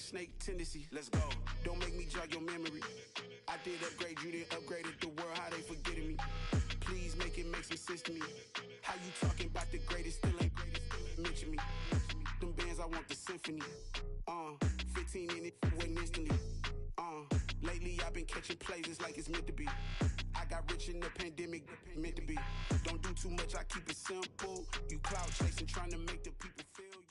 snake tendency. Let's go. Don't make me jog your memory. I did upgrade, you didn't upgrade it. The world, how they forgetting me. Please make it make some sense to me. How you talking about the greatest, still ain't mention me. Them bands, I want the symphony. 15 in it, went instantly. Lately I've been catching plays, it's like it's meant to be. I got rich in the pandemic, meant to be. Don't do too much, I keep it simple. You cloud chasing, trying to make the people feel you.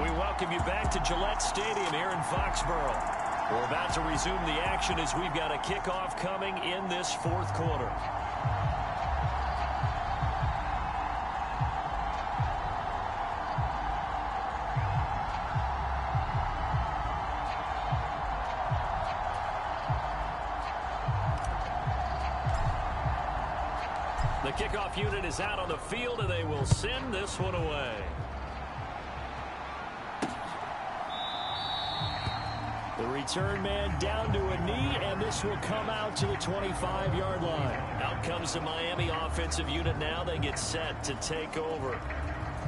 We welcome you back to Gillette Stadium here in Foxborough. We're about to resume the action as we've got a kickoff coming in this fourth quarter. The kickoff unit is out on the field, and they will send this one away. The return man down to a knee, and this will come out to the 25-yard line. Out comes the Miami offensive unit now. They get set to take over.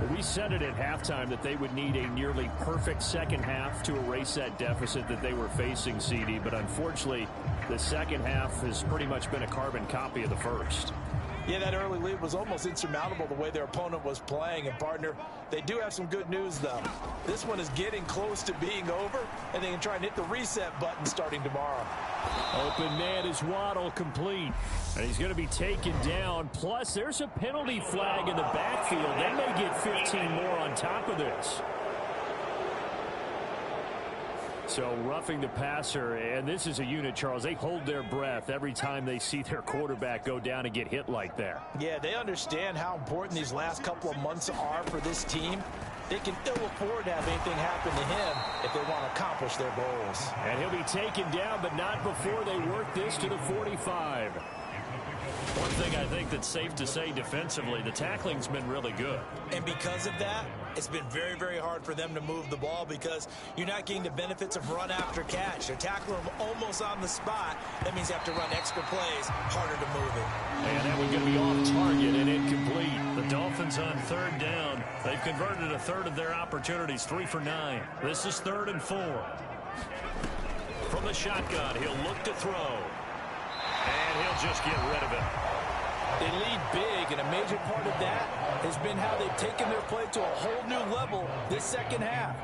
Well, we said it at halftime that they would need a nearly perfect second half to erase that deficit that they were facing, CD. But unfortunately, the second half has pretty much been a carbon copy of the first. Yeah, that early lead was almost insurmountable the way their opponent was playing. And, partner, they do have some good news, though. This one is getting close to being over, and they can try and hit the reset button starting tomorrow. Open man is Waddle, complete. And he's going to be taken down. Plus, there's a penalty flag in the backfield. They may get 15 more on top of this. So roughing the passer, and this is a unit, Charles, they hold their breath every time they see their quarterback go down and get hit like that. Yeah, they understand how important these last couple of months are for this team. They can ill afford to have anything happen to him if they want to accomplish their goals. And he'll be taken down, but not before they work this to the 45. One thing I think that's safe to say defensively, the tackling's been really good. And because of that, it's been very, very hard for them to move the ball because you're not getting the benefits of run after catch. They're tackling them almost on the spot. That means you have to run extra plays, harder to move it. And that one's going to be off target and incomplete. The Dolphins on third down. They've converted a third of their opportunities, 3 for 9. This is 3rd and 4. From the shotgun, he'll look to throw. And he'll just get rid of it. They lead big, and a major part of that has been how they've taken their play to a whole new level this second half.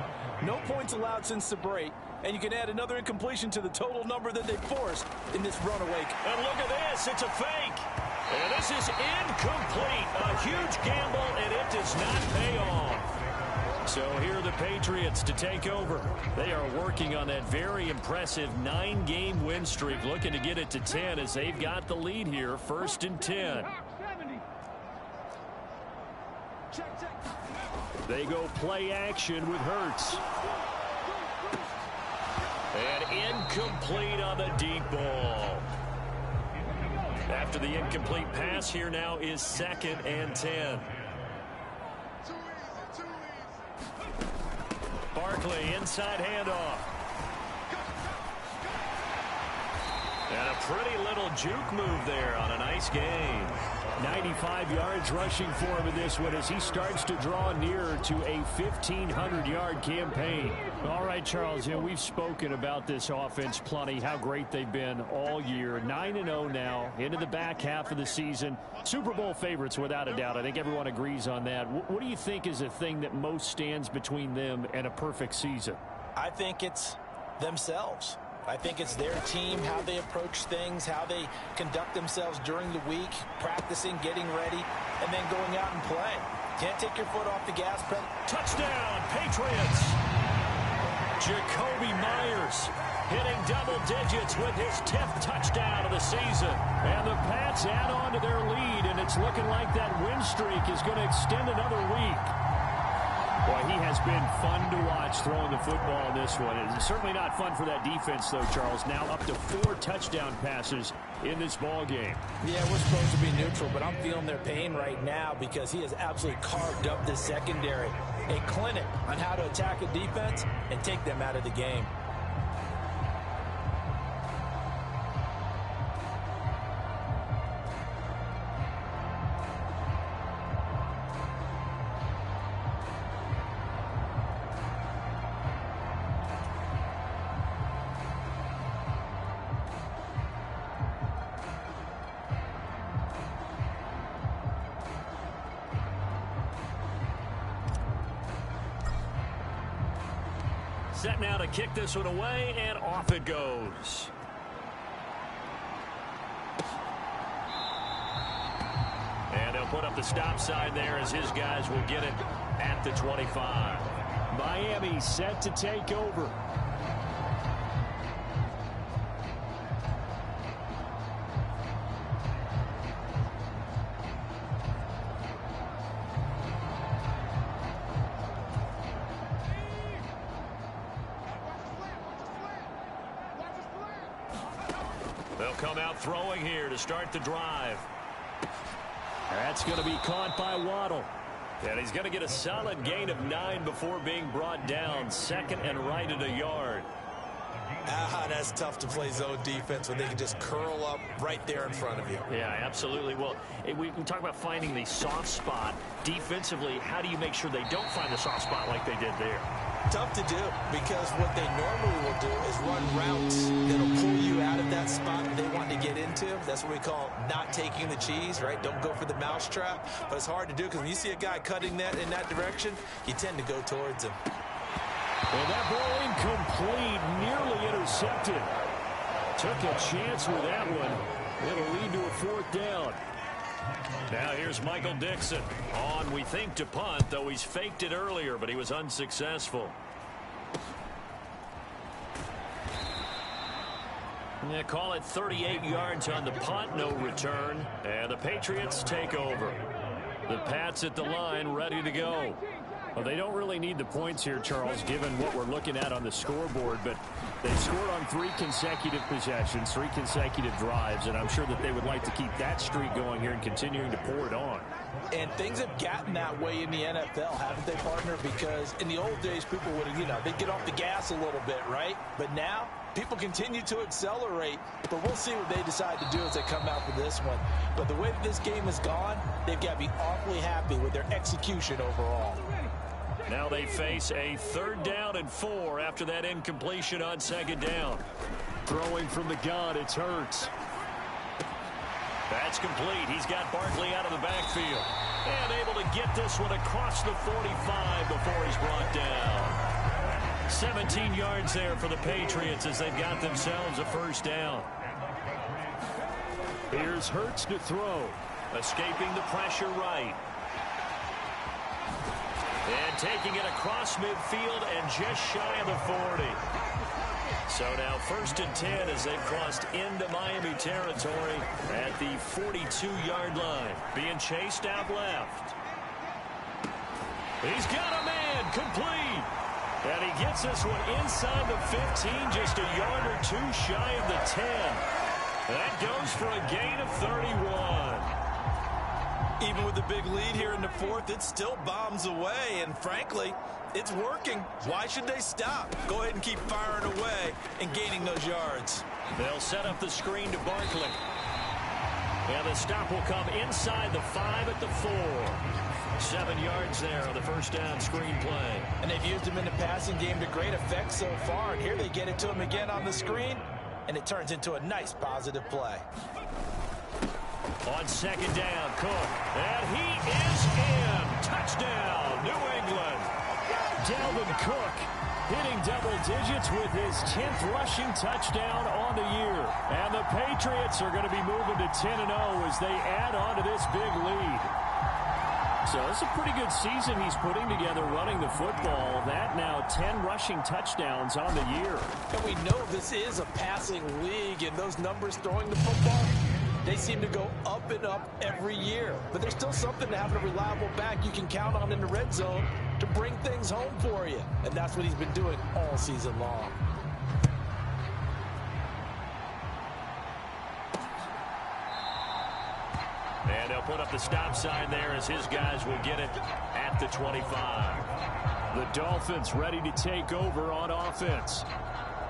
No points allowed since the break, and you can add another incompletion to the total number that they forced in this runaway. And look at this, it's a fake. And this is incomplete. A huge gamble, and it does not pay off. So here are the Patriots to take over. They are working on that very impressive 9-game win streak, looking to get it to 10 as they've got the lead here, 1st and 10. They go play action with Hurts. And incomplete on the deep ball. After the incomplete pass, here now is 2nd and 10. Barkley, inside handoff. And a pretty little juke move there on a nice game. 95 yards rushing for him in this one as he starts to draw nearer to a 1,500-yard campaign. All right, Charles, we've spoken about this offense plenty, how great they've been all year. 9-0 now, into the back half of the season. Super Bowl favorites, without a doubt. I think everyone agrees on that. What do you think is the thing that most stands between them and a perfect season? I think it's themselves. I think it's their team, how they approach things, how they conduct themselves during the week, practicing, getting ready, and then going out and playing. Can't take your foot off the gas pedal. Touchdown, Patriots! Jacoby Myers hitting double digits with his 10th touchdown of the season. And the Pats add on to their lead, and it's looking like that win streak is going to extend another week. Boy, he has been fun to watch throwing the football in this one. It's certainly not fun for that defense, though, Charles. Now up to 4 touchdown passes in this ball game. Yeah, we're supposed to be neutral, but I'm feeling their pain right now because he has absolutely carved up this secondary. A clinic on how to attack a defense and take them out of the game. Set now to kick this one away, and off it goes. And they'll put up the stop sign there as his guys will get it at the 25. Miami set to take over. They'll come out throwing here to start the drive. That's going to be caught by Waddle. And he's going to get a solid gain of 9 before being brought down. Second and right at a yard. That's tough to play zone defense when they can just curl up right there in front of you. Yeah, absolutely. Well, we talk about finding the soft spot. Defensively, how do you make sure they don't find the soft spot like they did there? Tough to do, because what they normally will do is run routes that'll pull you out of that spot they want to get into. That's what we call not taking the cheese, right? Don't go for the mousetrap. But it's hard to do, because when you see a guy cutting that in that direction, you tend to go towards him. And that ball incomplete, nearly intercepted. Took a chance with that one. It'll lead to a 4th down. Now here's Michael Dixon on, we think, to punt, though he's faked it earlier, but he was unsuccessful. They call it 38 yards on the punt, no return, and the Patriots take over. The Pats at the line, ready to go. Well, they don't really need the points here, Charles, given what we're looking at on the scoreboard, but they scored on 3 consecutive possessions, 3 consecutive drives, and I'm sure that they would like to keep that streak going here and continuing to pour it on. And things have gotten that way in the NFL, haven't they, partner? Because in the old days, people would, they'd get off the gas a little bit, right? But now, people continue to accelerate, but we'll see what they decide to do as they come out for this one. But the way that this game has gone, they've got to be awfully happy with their execution overall. Now they face a 3rd down and 4 after that incompletion on 2nd down. Throwing from the gun, it's Hurts. That's complete. He's got Barkley out of the backfield. And able to get this one across the 45 before he's brought down. 17 yards there for the Patriots as they've got themselves a 1st down. Here's Hurts to throw. Escaping the pressure right. And taking it across midfield and just shy of the 40. So now 1st and 10 as they've crossed into Miami territory at the 42-yard line. Being chased out left. He's got a man, complete. And he gets this one inside the 15, just a yard or 2 shy of the 10. That goes for a gain of 31. Even with the big lead here in the 4th, it still bombs away, and frankly, it's working. Why should they stop? Go ahead and keep firing away and gaining those yards. They'll set up the screen to Barkley. And the stop will come inside the 5 at the 4. 7 yards there on the 1st down screen play. And they've used him in the passing game to great effect so far, and here they get it to him again on the screen, and it turns into a nice positive play. On 2nd down, Cook. And he is in. Touchdown, New England. Dalvin Cook hitting double digits with his 10th rushing touchdown on the year. And the Patriots are going to be moving to 10-0 as they add on to this big lead. So it's a pretty good season he's putting together running the football. That now 10 rushing touchdowns on the year. And we know this is a passing league, and those numbers throwing the football, they seem to go up and up every year. But there's still something to having a reliable back you can count on in the red zone to bring things home for you. And that's what he's been doing all season long. And they'll put up the stop sign there as his guys will get it at the 25. The Dolphins ready to take over on offense.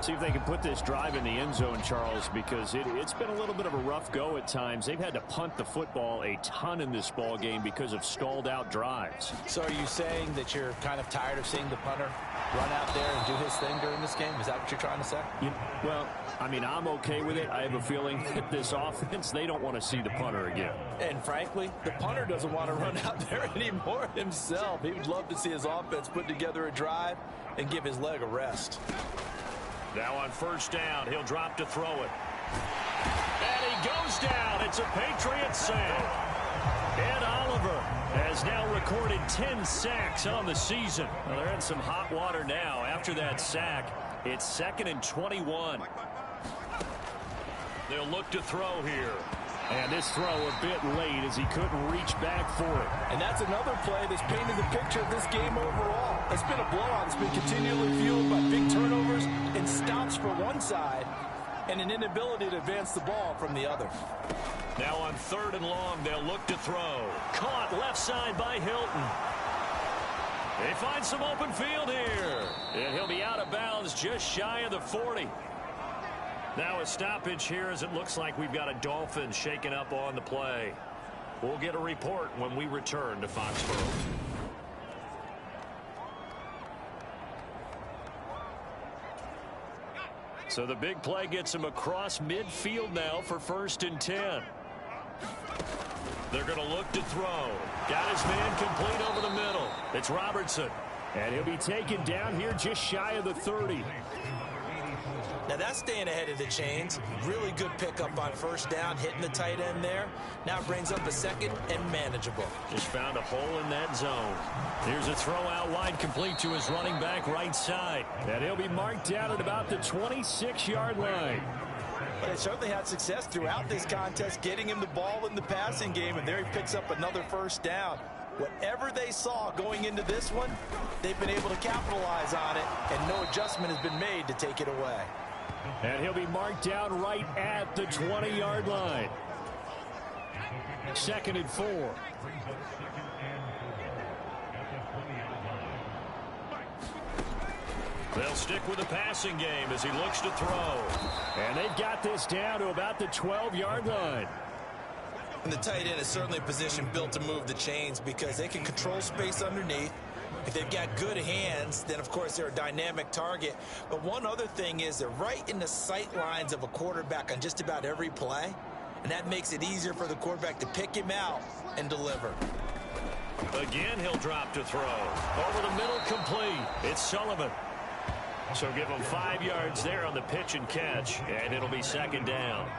See if they can put this drive in the end zone, Charles, because it's been a little bit of a rough go at times. They've had to punt the football a ton in this ball game because of stalled out drives. So are you saying that you're kind of tired of seeing the punter run out there and do his thing during this game? Is that what you're trying to say? Well, I mean, I'm okay with it. I have a feeling that this offense, they don't want to see the punter again. And frankly, the punter doesn't want to run out there anymore himself. He would love to see his offense put together a drive and give his leg a rest. Now on first down, he'll drop to throw it. And he goes down. It's a Patriots sack. Ed Oliver has now recorded 10 sacks on the season. Well, they're in some hot water now. After that sack, it's 2nd and 21. They'll look to throw here. And this throw a bit late as he couldn't reach back for it. And that's another play that's painted the picture of this game overall. It's been a blowout. It's been continually fueled by big turnovers and stops for one side and an inability to advance the ball from the other. Now on 3rd and long, they'll look to throw. Caught left side by Hilton. They find some open field here. And he'll be out of bounds just shy of the 40. Now a stoppage here as it looks like we've got a Dolphin shaking up on the play. We'll get a report when we return to Foxborough. So the big play gets him across midfield now for 1st and 10. They're going to look to throw. Got his man complete over the middle. It's Robertson. And he'll be taken down here just shy of the 30. Now that's staying ahead of the chains. Really good pickup on first down, hitting the tight end there. Now brings up a 2nd and manageable. Just found a hole in that zone. Here's a throw out wide, complete to his running back right side. And he'll be marked down at about the 26-yard line. But they certainly had success throughout this contest, getting him the ball in the passing game, and there he picks up another first down. Whatever they saw going into this one, they've been able to capitalize on it, and no adjustment has been made to take it away. And he'll be marked down right at the 20-yard line. 2nd and 4. They'll stick with the passing game as he looks to throw. And they've got this down to about the 12-yard line. And the tight end is certainly a position built to move the chains because they can control space underneath. If they've got good hands, then of course they're a dynamic target. But one other thing is they're right in the sight lines of a quarterback on just about every play. And that makes it easier for the quarterback to pick him out and deliver. Again, he'll drop to throw. Over the middle, complete. It's Sullivan. So give him 5 yards there on the pitch and catch, and it'll be 2nd down.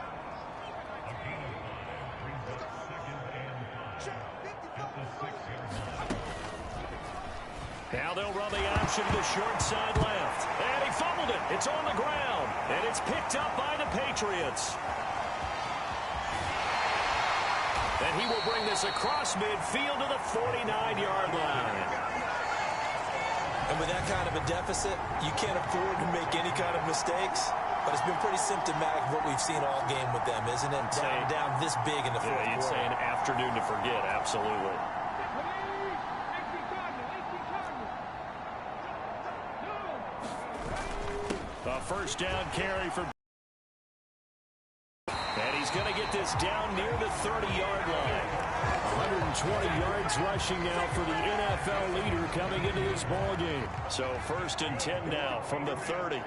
Now they'll run the option to the short side left. And he fumbled it. It's on the ground. And it's picked up by the Patriots. And he will bring this across midfield to the 49-yard line. And with that kind of a deficit, you can't afford to make any kind of mistakes. But it's been pretty symptomatic of what we've seen all game with them, isn't it? Down this big in the fourth quarter. You'd say an afternoon to forget, absolutely. A first down carry for... And he's going to get this down near the 30-yard line. 120 yards rushing now for the NFL leader coming into this ball game. So 1st and 10 now from the 30.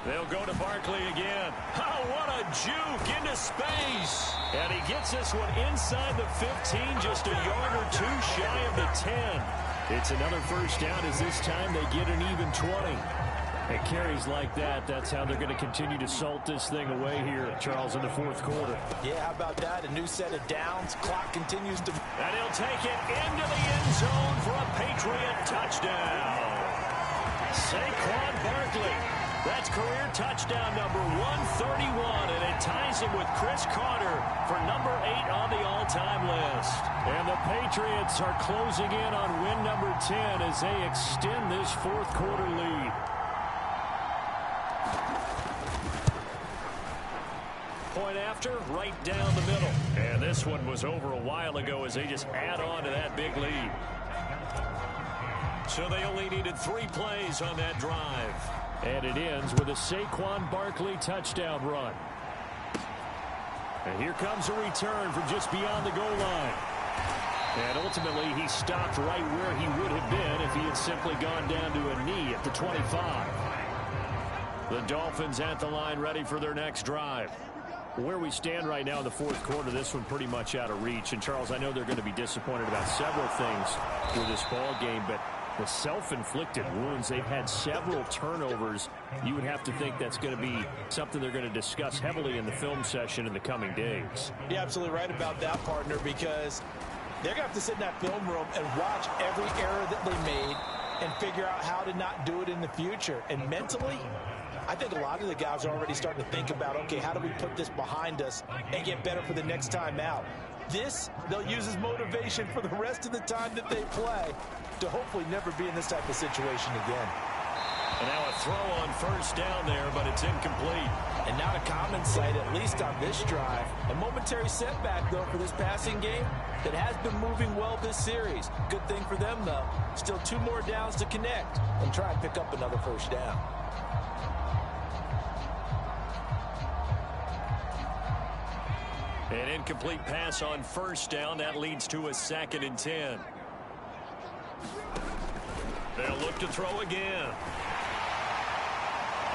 They'll go to Barkley again. Oh, what a juke into space. And he gets this one inside the 15, just a yard or two shy of the 10. It's another first down as this time they get an even 20. And carries like that, that's how they're going to continue to salt this thing away here, Charles, in the fourth quarter. Yeah, how about that? A new set of downs. Clock continues to... And he'll take it into the end zone for a Patriot touchdown. Saquon Barkley. That's career touchdown number 131, and it ties him with Chris Carter for number 8 on the all-time list. And the Patriots are closing in on win number 10 as they extend this fourth quarter lead. Point after, right down the middle. And this one was over a while ago as they just add on to that big lead. So they only needed 3 plays on that drive. And it ends with a Saquon Barkley touchdown run. And here comes a return from just beyond the goal line. And ultimately, he stopped right where he would have been if he had simply gone down to a knee at the 25. The Dolphins at the line ready for their next drive. Where we stand right now in the fourth quarter, this one pretty much out of reach. And, Charles, I know they're going to be disappointed about several things with this ball game, but the self-inflicted wounds, they've had several turnovers. You would have to think that's going to be something they're going to discuss heavily in the film session in the coming days. You're absolutely right about that, partner, because they're going to have to sit in that film room and watch every error that they made and figure out how to not do it in the future. And mentally, I think a lot of the guys are already starting to think about, okay, how do we put this behind us and get better for the next time out? This, they'll use as motivation for the rest of the time that they play to hopefully never be in this type of situation again. And now a throw on first down there, but it's incomplete. And not a common sight, at least on this drive. A momentary setback, though, for this passing game that has been moving well this series. Good thing for them, though. Still 2 more downs to connect and try and pick up another first down. An incomplete pass on first down. That leads to a 2nd and 10. They'll look to throw again.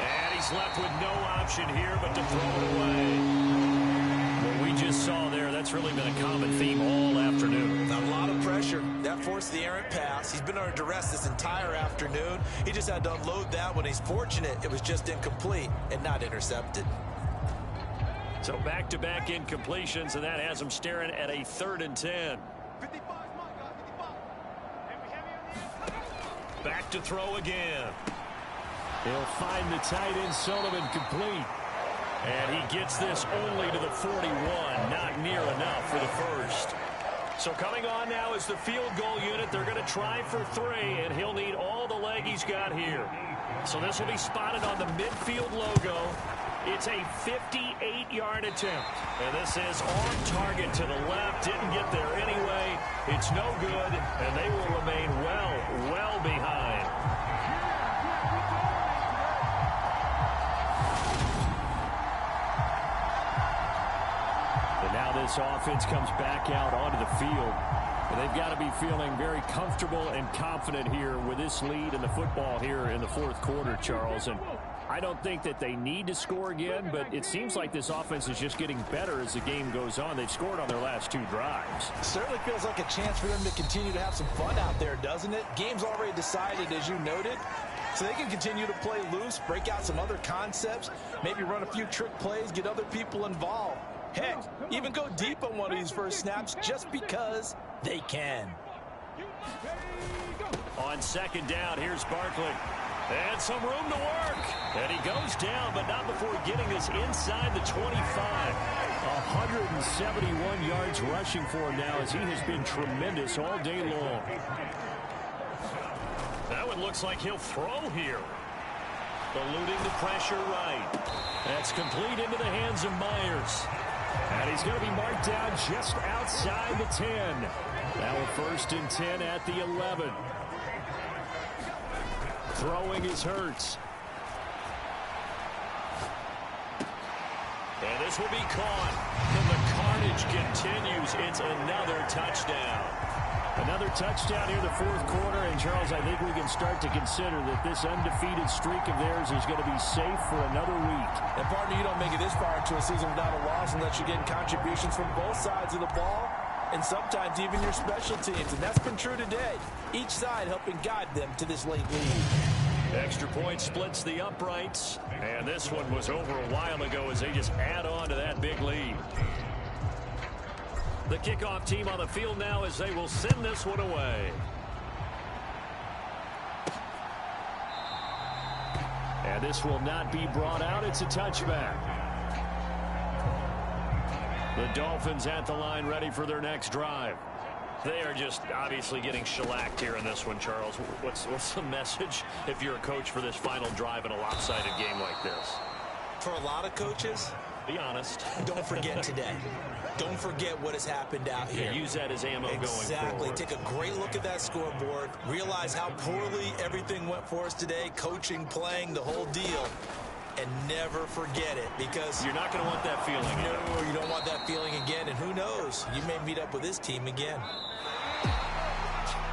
And he's left with no option here but to throw it away. What we just saw there, that's really been a common theme all afternoon. A lot of pressure. That forced the errant pass. He's been under duress this entire afternoon. He just had to unload that one. He's fortunate it was just incomplete and not intercepted. So back-to-back incompletions, and that has him staring at a 3rd and 10. Back to throw again. He'll find the tight end Sullivan complete. And he gets this only to the 41. Not near enough for the first. So coming on now is the field goal unit. They're going to try for 3, and he'll need all the leg he's got here. So this will be spotted on the midfield logo. It's a 58-yard attempt. And this is on target to the left. Didn't get there anyway. It's no good, and they will remain well behind. And now this offense comes back out onto the field. And they've got to be feeling very comfortable and confident here with this lead in the football here in the fourth quarter, Charles. And I don't think that they need to score again, but it seems like this offense is just getting better as the game goes on. They've scored on their last 2 drives. Certainly feels like a chance for them to continue to have some fun out there, doesn't it? Game's already decided, as you noted, so they can continue to play loose, break out some other concepts, maybe run a few trick plays, get other people involved. Heck, even go deep on one of these first snaps just because they can. On 2nd down, here's Barkley. And some room to work. And he goes down, but not before getting this inside the 25. 171 yards rushing for him now as he has been tremendous all day long. That one looks like he'll throw here. Eluding the pressure right. That's complete into the hands of Myers. And he's going to be marked down just outside the 10. Now a 1st and 10 at the 11. Throwing is Hurts. And this will be caught. And the carnage continues. It's another touchdown. Another touchdown here in the fourth quarter. And, Charles, I think we can start to consider that this undefeated streak of theirs is going to be safe for another week. And, partner, you don't make it this far into a season without a loss unless you're getting contributions from both sides of the ball and sometimes even your special teams. And that's been true today. Each side helping guide them to this late lead. Extra point splits the uprights. And this one was over a while ago as they just add on to that big lead. The kickoff team on the field now as they will send this one away. And this will not be brought out. It's a touchback. The Dolphins at the line ready for their next drive. They are just obviously getting shellacked here in this one, Charles. What's the message if you're a coach for this final drive in a lopsided game like this? For a lot of coaches, be honest. Don't forget today. Don't forget what has happened out here. Yeah, use that as ammo going forward. Exactly. Take a great look at that scoreboard. Realize how poorly everything went for us today. Coaching, playing, the whole deal. And never forget it, because you're not going to want that feeling. No, you don't want that feeling again. And who knows? You may meet up with this team again.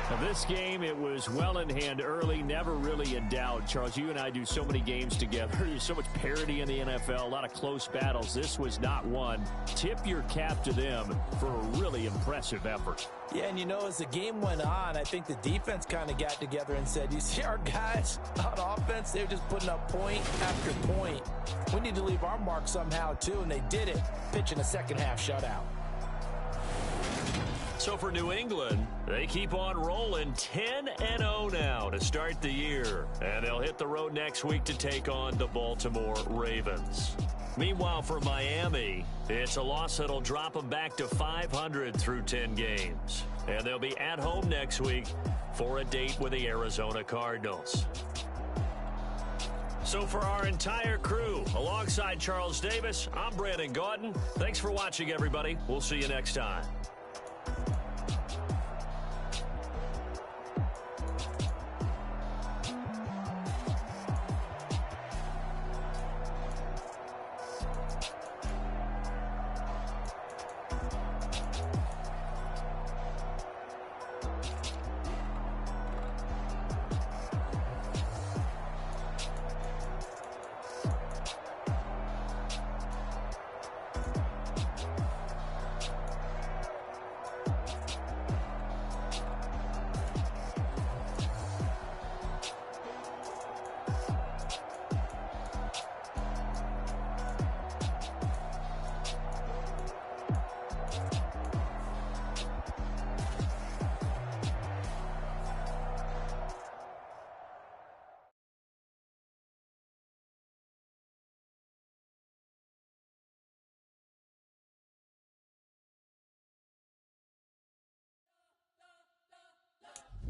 Now, this game, it was well in hand early, never really in doubt. Charles, you and I do so many games together. There's so much parity in the NFL, a lot of close battles. This was not one. Tip your cap to them for a really impressive effort. Yeah, and you know, as the game went on, I think the defense kind of got together and said, you see our guys on offense, they're just putting up point after point. We need to leave our mark somehow, too, and they did it, pitching a second-half shutout. So for New England, they keep on rolling 10-0 now to start the year. And they'll hit the road next week to take on the Baltimore Ravens. Meanwhile, for Miami, it's a loss that'll drop them back to 500 through 10 games. And they'll be at home next week for a date with the Arizona Cardinals. So for our entire crew, alongside Charles Davis, I'm Brandon Gaudin. Thanks for watching, everybody. We'll see you next time.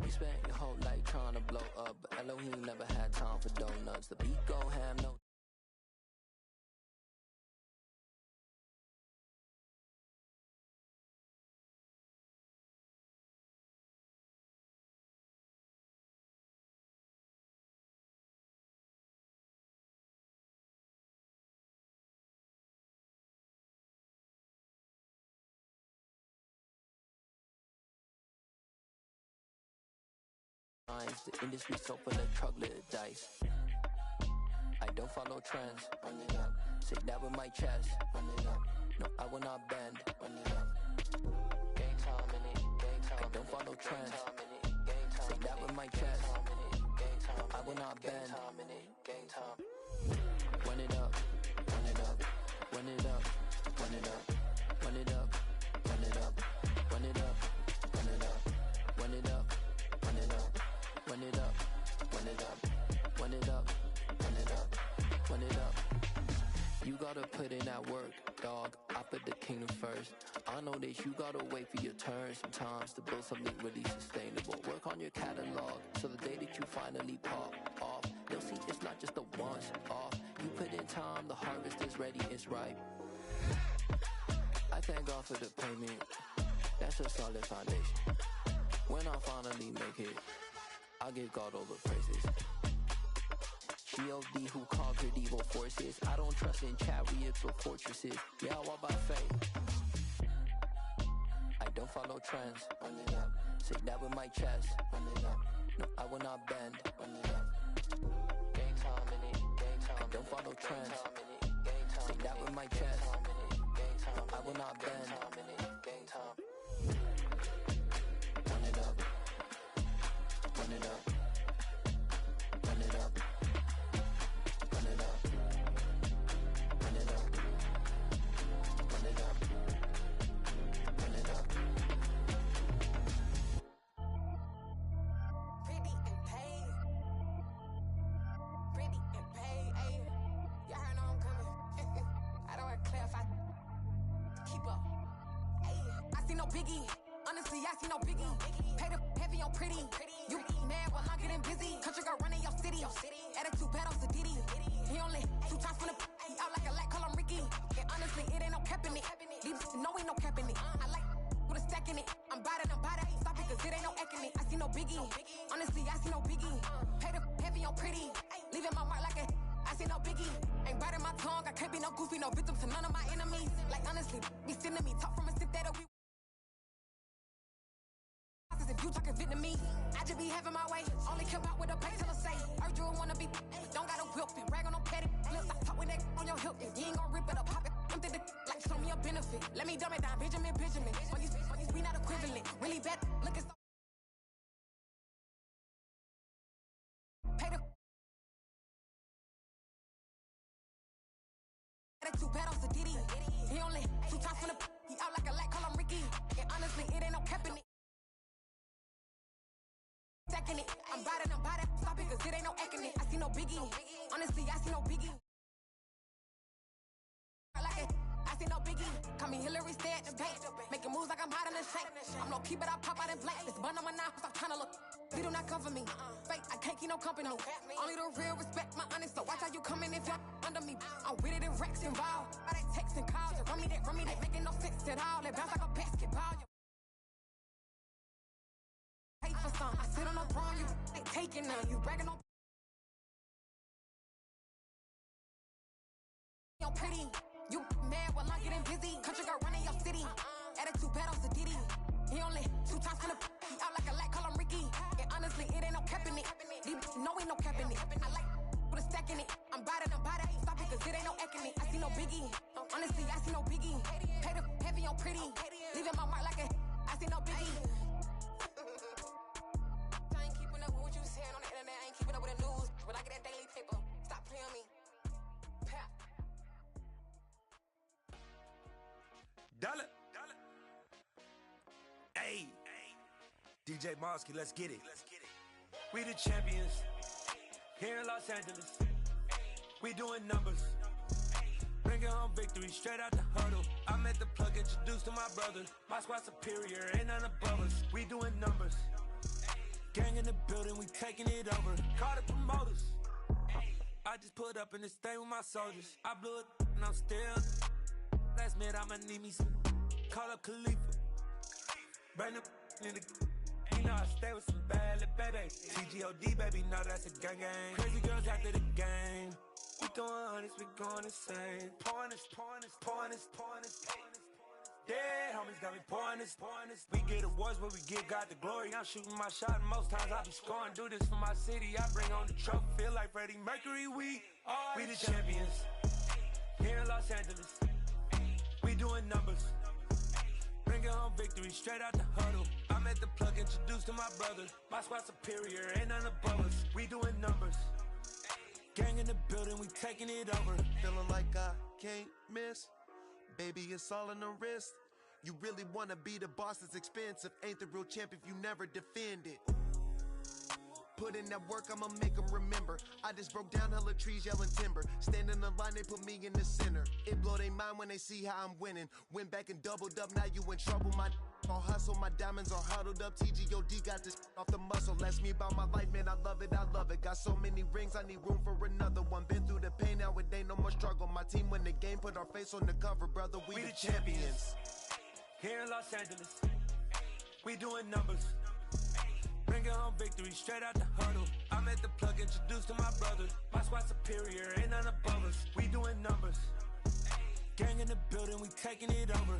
You spent your whole life trying to blow up, but Elohim never had time for donuts. The beat go ham, no. The industry so full of chocolate dice. I don't follow trends. Run it up. Say that with my chest. Run it up. No, I will not bend. Run it up. Game time in it. Game time. I don't follow trends. Say that with my chest. No, I will not bend. Game time. Run it up. Run it up. Run it up. Run it up. Run it up. Run it up. Run it up. Run it up. Run it up. Run it up. Run it up, run it up, run it up, run it up, run it up. You gotta put in that work, dog. I put the kingdom first. I know that you gotta wait for your turn sometimes to build something really sustainable. Work on your catalog, so the day that you finally pop off, they'll see it's not just a once off. You put in time, the harvest is ready, it's ripe. I thank God for the payment. That's a solid foundation. When I finally make it, I give God all the praises. G.O.D. who conquered evil forces. I don't trust in chariots or fortresses. Yeah, I walk by faith. I don't follow trends. Run it up. Say that with my chest. Run it up. No, I will not bend. Run it up. Game time in it. Game time. I don't follow trends. Say that with my chest. No, I will not bend. Game time. Run it up. Run it up. Run it up. Run it up. Run it up. Run it up. Run it up. Pretty and paid. Pretty and paid. Ayy. Y'all heard know I'm coming. I don't want to clarify. Keep up. Ayy. I see no biggie. Honestly, I see no biggie. Pay the heavy on pretty. You mad while I'm getting busy. Country girl running your city. Attitude bad on Sadidi. He only 2 times from the he out like a light, call him Ricky. And honestly, it ain't no cap in it. These know ain't no cap in it. I like with a stack in it. I'm by that, ain't stop it, cause it ain't no acting it. I see no biggie. Honestly, I see no biggie. Pay the heavy on pretty. Leaving my mark like a I see no biggie. Ain't biting my tongue. I can't be no goofy, no victim to none of my enemies. Like honestly, be sending me talk from a sit that we if you talking Vietnamese. about what the bank tell us say. Heard you wanna be, don't got a whip and brag on no petty. Lips, I talk with that on your hip. If you ain't gon' rip it up, pop it. I'm the like show me a benefit. Let me dumb it down, Benjamin. We not equivalent. Really bad, looking so. Pay the. Attitude bad on Diddy. He only 2 times from the. He out like a light, call him Ricky. And honestly, it ain't no cap in it. Stacking it. I'm biting. Stop it, cause it ain't no acting it. I see no biggie. Honestly, I see no biggie. I see no biggie. Call me Hillary, stay at the bank. Making moves like I'm hiding the shank. I'm low key, but I pop out in blank. This bun on my knife, stop trying to look. They do not cover me. Fake, I can't keep no company. Only the real respect my honest. So watch how you come in if you're under me. I'm with it and Rex involved. All they texts and calls. You run me that. Making no sense at all. They bounce like a basketball. Pay for some. I sit on the throne. You ain't taking none. You bragging on. You're pretty. You mad while I'm getting busy. Country girl running your city. Attitude bad on Diddy. He only 2 times from the. He out like a light, call him Ricky. And honestly, it ain't no cap in it. No, ain't no cap in it. I like with a stack in it. I'm biting. Stop it, cause it ain't no acting it. I see no biggie. Honestly, I see no biggie. Pay the heavy on pretty. Leaving my mark like a. I see no biggie. I ain't keeping up with what you saying on the internet. I ain't keeping up with the news. When I get that daily paper, stop playing on me. Dollar. Hey, DJ Mosky, let's get it. We the champions here in Los Angeles. We doing numbers. Bringing home victory straight out the huddle. I'm at the plug, introduced to my brother. My squad superior, ain't none above us. We doing numbers. Gang in the building, we taking it over. Call the promoters. I just put up in this thing with my soldiers. I blew it and I'm still. Last minute, I'ma need me some. Call up Khalifa. Bring them in the. You know I stay with some bad little baby. TGOD, baby, know that's a gang gang. Crazy girls after the game. We throwing hundreds, we going insane. Pouring this. Dead homies got me pouring this. We get awards, but we give God the glory. I'm shooting my shot, and most times I be scoring. Do this for my city, I bring on the trophy. Feel like Freddie Mercury, we the champions. Here in Los Angeles. We doing numbers. Bringing home victory straight out the huddle. I'm at the plug, introduced to my brother. My squad superior, ain't none above us. We doing numbers. Gang in the building, we taking it over. Feeling like I can't miss. Baby, it's all in the wrist. You really wanna be the boss, it's expensive. Ain't the real champ if you never defend it. Put in that work, I'ma make them remember. I just broke down hella trees, yelling timber. Stand in the line, they put me in the center. It blow they mind when they see how I'm winning. Went back and doubled up, now you in trouble. My all hustle, my diamonds are huddled up. TGOD got this off the muscle. Ask me about my life, man, I love it. Got so many rings, I need room for another one. Been through the pain, now it ain't no more struggle. My team win the game, put our face on the cover, brother. We the champions. Here in Los Angeles, we doing numbers. Bringing home victory straight out the huddle. I'm at the plug, introduced to my brother. My squad superior, ain't none above us. We doing numbers. Gang in the building, we taking it over.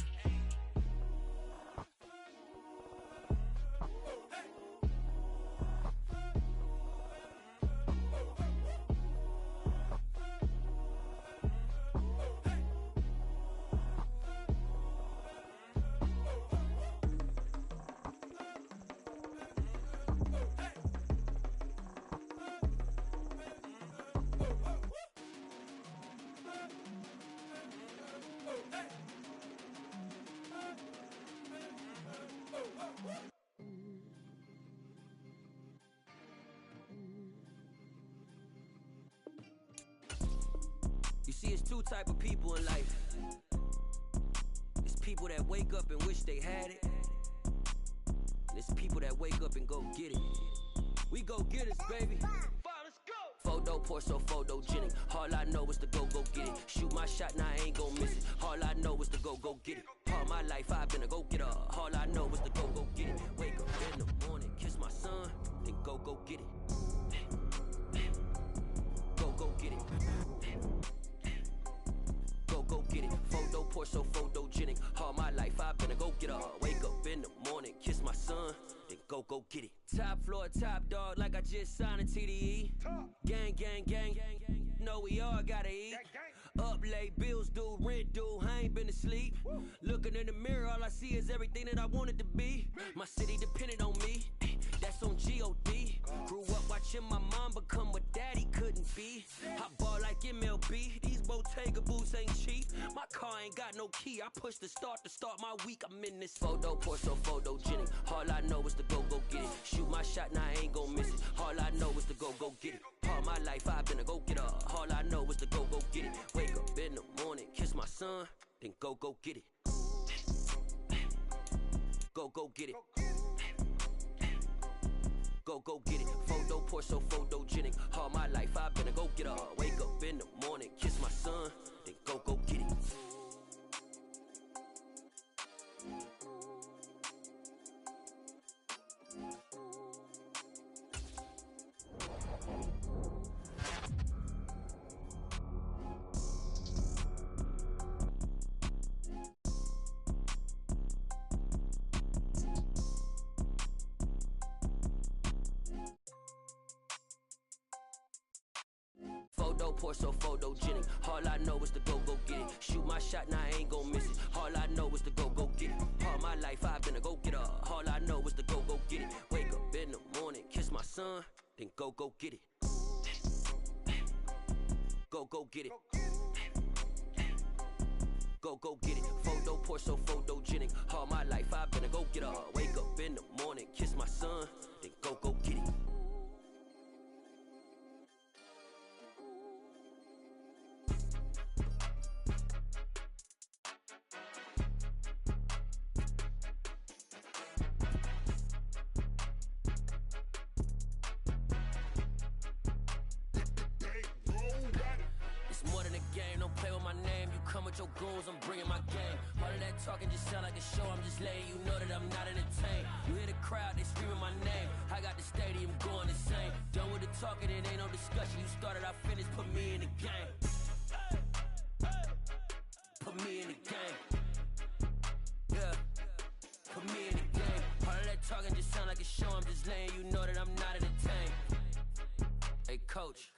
You see, it's 2 type of people in life. It's people that wake up and wish they had it. And it's people that wake up and go get it. We go get it, baby. Photo poor, so photogenic. All I know is to go get it. Shoot my shot, now I ain't gon' miss it. All I know is to go get it. All my life I've been a go-getter. All I know is to go get it. Wake up in the morning, kiss my son, then go get it. Go get it. Go get it. Photo poor, so photogenic. All my life I've been a go-getter. Wake up in the morning, kiss my son, then go get it. Top floor, top dog, like I just signed a TDE. Gang, gang, gang, know we all gotta eat. Up late, bills due, rent due, I ain't been asleep. Looking in the mirror, all I see is everything that I wanted to be. My city depended on me, that's on G.O.D. Grew up watching my mom become what daddy couldn't be. I ball like MLB, these Bottega boots ain't cheap. My car ain't got no key, I push the start to start my week. I'm in this photo, pour so photogenic. All I know is to go get it. Shoot my shot, now I ain't gon' miss it. All I know is to go get it. All my life I've been a go-getter. All I know is to go get it. Wake up in the morning, kiss my son, then go get it. Go get it. Go get it. Photo, pour so photogenic. All my life I've been a go-getter. Wake up in the morning, kiss my son, then go get it. Photo, pour so photogenic. All I know is to go get it. Shoot my shot, now I ain't gon' miss it. All I know is to go get it. All my life I've been a go-getter. All I know is to go get it. Wake up in the morning, kiss my son, then go get it. Go get it. Go get it. Photo, pour so photogenic. All my life I've been a go-getter. Wake up in the morning, kiss my son, then go get it. Your goons, I'm bringing my game. All of that talking just sound like a show. I'm just letting you know that I'm not entertained. You hear the crowd, they screaming my name. I got the stadium going insane. Done with the talking, it ain't no discussion. You started, I finished, put me in the game. Put me in the game. Yeah, put me in the game. All of that talking just sound like a show. I'm just letting you know that I'm not entertained. Hey coach,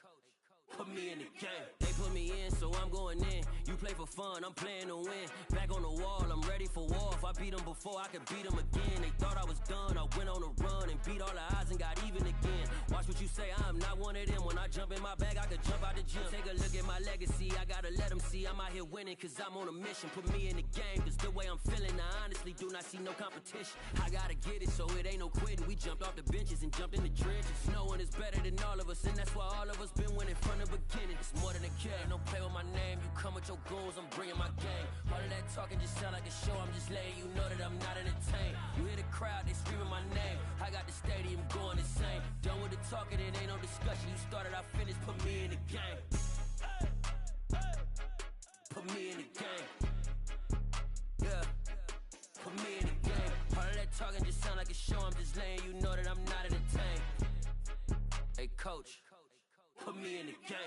put me in the game. They put me in, so I'm going in. You play for fun, I'm playing to win. Back on the wall, I'm ready for war. If I beat them before, I could beat them again. They thought I was done, I went on a run and beat all the odds and got even again. Watch what you say, I'm not one of them. When I jump in my bag, I could jump out the gym. Take a look at my legacy, I gotta let them see I'm out here winning, cause I'm on a mission. Put me in the game, cause the way I'm feeling, I honestly do not see no competition. I gotta get it, so it ain't no quitting. We jumped off the benches and jumped in the trenches. No one is better than all of us, and that's why all of us been winning from the beginning. It's more than a game, don't play with my name. You come with your goons, I'm bringing my game. All of that talking just sound like a show. I'm just letting you know that I'm not entertained. You hear the crowd, they screaming my name. I got the stadium going insane. Done with the talking, it ain't no discussion. You started, I finished, put me in the game. Put me in the game. Yeah, put me in the game. All of that talking just sound like a show. I'm just letting you know that I'm not entertained. Hey coach, put me in the game.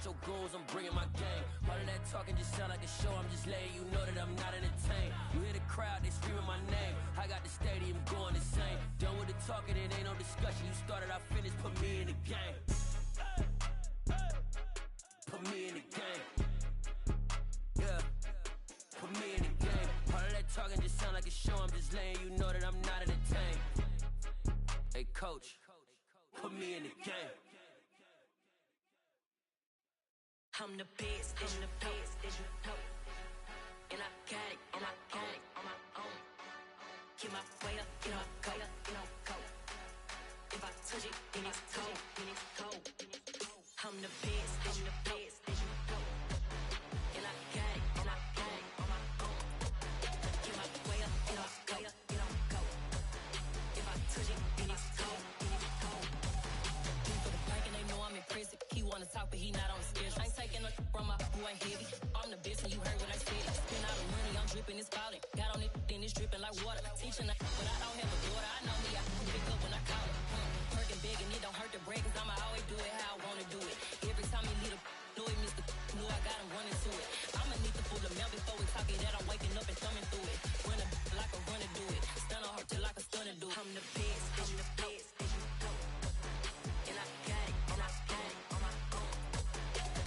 Your goons, I'm bringing my game. All of that talking just sound like a show. I'm just letting you know that I'm not entertained. You hear the crowd, they screaming my name. I got the stadium going insane. Done with the talking, it ain't no discussion. You started, I finished, put me in the game. Put me in the game. Yeah, put me in the game. All of that talking just sound like a show. I'm just letting you know that I'm not entertained. Hey coach, put me in the game. I'm the best, I'm the best, as you know. And I got it, and I got it on my own. Get my way up, get my go, go. If I touch it, then it's cold, I'm the best, as you know. And I got it, and I got it on my own. Get my way up, get my go. bread, cause I'ma always do it how I wanna do it. Every time he lead a know it, Mr. Knew I got him running to it. I'ma need to pull a mail before we talk it that I'm waking up and thumbing through it. Run a like a runner do it. Stun a heart till like a stunner do it. I'm the best, I'm the best. And I got it, and I got it on my own.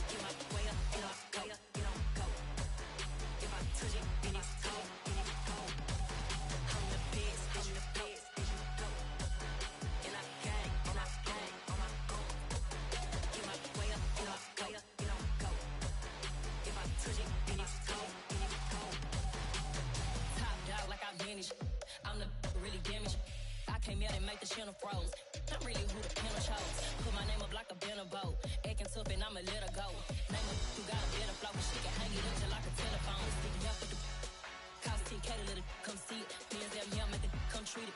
Get my way up, and I go, it don't go. If I touch it, then it's cold, then it's cold. I'm the best, I'm the best. And I got it, and I got it on my own. Get my way up, and I go, it don't go. If I touch it, then it's cold, then it's cold. Top dog like I manage. I'm the really damaged. I came out and make the channel froze. I'm really who the panel chose. Put my name up like a banner boat. Acting tough and I'ma let her go. Name her who got a better flow, but she can hang it up till like a telephone. Sticking out with the cost 10K to let it come see it. Millions at me, I'll make it come treat it.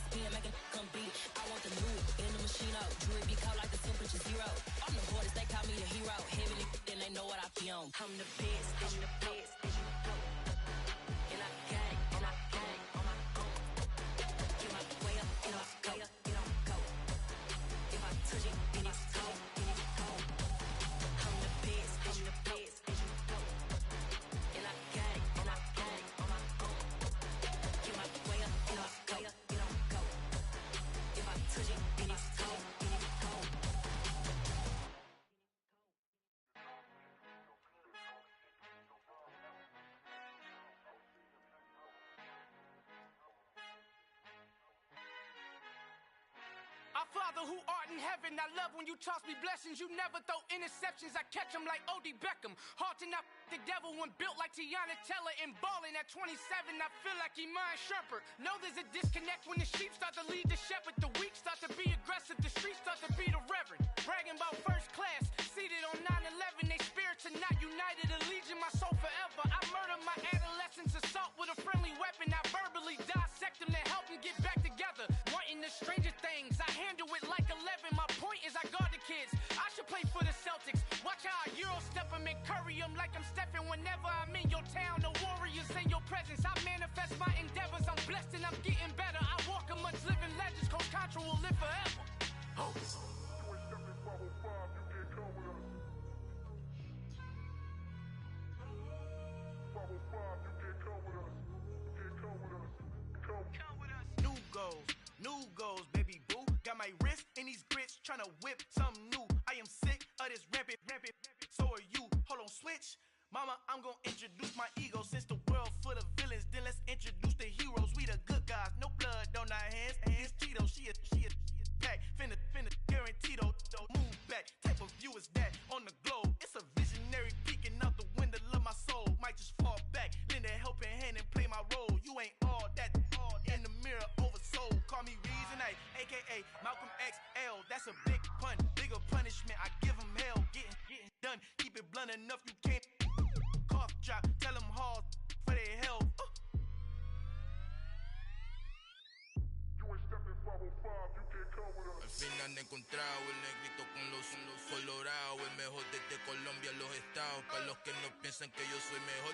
Spin, make it come beat it. I want the new in the machine out. Jewelry be cold like the temperature zero. I'm the hardest, they call me the hero. Heavily, then they know what I be on. I'm the best, I'm the best. And I got it, and I got it on my own. Get my way up, and I go, it don't go. If I touch it, then it's cold, then it's cold. I'm the best, I'm the best. And I got it, and I got it on my own. Get my way up, and I go, it don't go. If I touch it, then it's cold, then it's cold. Our Father who art in heaven, I love when you toss me blessings. You never throw interceptions, I catch them like O.D. Beckham. Hard to not the devil when built like Tiana Teller and balling at 27, I feel like Iman Shumpert. Know there's a disconnect when the sheep start to lead the shepherd. The weak start to be aggressive, the streets start to be the reverend. Bragging about first class, seated on 9/11. They spirits are not united, a legion, my soul forever. I murder my adolescence, assault with a friendly weapon. I verbally dissect them to help them get back together. Wanting the stranger things, I handle it like 11. My point is I guard the kids. I should play for the Celtics. Watch how I Euro step them and curry them like I'm Stephen. Whenever I'm in your town, the Warriors in your presence. I manifest my endeavors. I'm blessed and I'm getting better. I walk amongst living legends. Coach Contra will live forever. Oh. New goals, baby boo. Got my wrist in these grits, tryna whip something new. I am sick of this rampant. So are you. Hold on, switch. Mama, I'm gonna introduce my ego. Since the world full of villains, then let's introduce the heroes. We the good guys, no blood on our hands. Hands Cheeto, she a pack. Finna guaranteed though. Move back, type of view is that on the globe. It's a visionary peeking out the window of my soul. Might just fall back, lend a helping hand and play my role. You ain't all that in the mirror oversold. Call me Reason A, aka Malcolm XL. That's a big pun, bigger punishment. I give him hell, getting done. Keep it blunt enough, you can't cough drop. Tell them hard for their health. Al fin han encontrado el negrito con los colorados, el mejor desde Colombia a los estados. Para los que no piensan que yo soy mejor,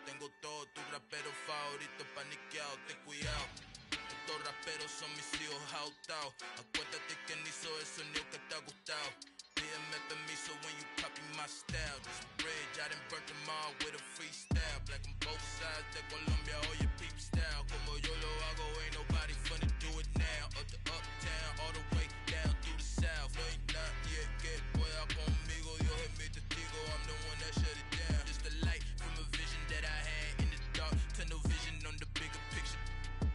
tengo todo, tus raperos favoritos paniqueados, ten cuidado. Estos raperos son mis hijos adoptados. Acuérdate que ni hizo el sonido que te ha gustado. Pídeme permiso when you copy my style. This bridge, I done burnt them all with a freestyle. Black on both sides de Colombia, oye peep style. Como yo lo hago, ain't nobody finna do it now. Up to uptown, all the way down through the south. No hay nadie que pueda conmigo, Dios es mi testigo. I'm the one that shut it down. Just the light from a vision that I had in the dark. Tunnel vision on the bigger picture.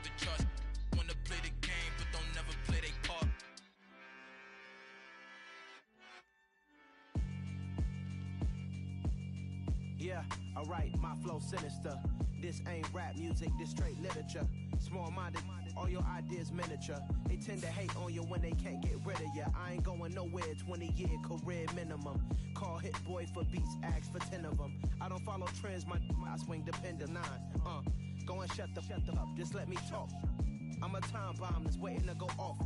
The charts wanna play the game, but don't never play their part. Yeah, alright, my flow sinister. This ain't rap music, this straight literature. Small-minded, all your ideas miniature. They tend to hate on you when they can't get rid of you. I ain't going nowhere, 20-year career minimum. Call Hit Boy for beats, ask for 10 of them. I don't follow trends, my swing depend on 9. Go and shut the up, just let me talk. I'm a time bomb that's waiting to go off.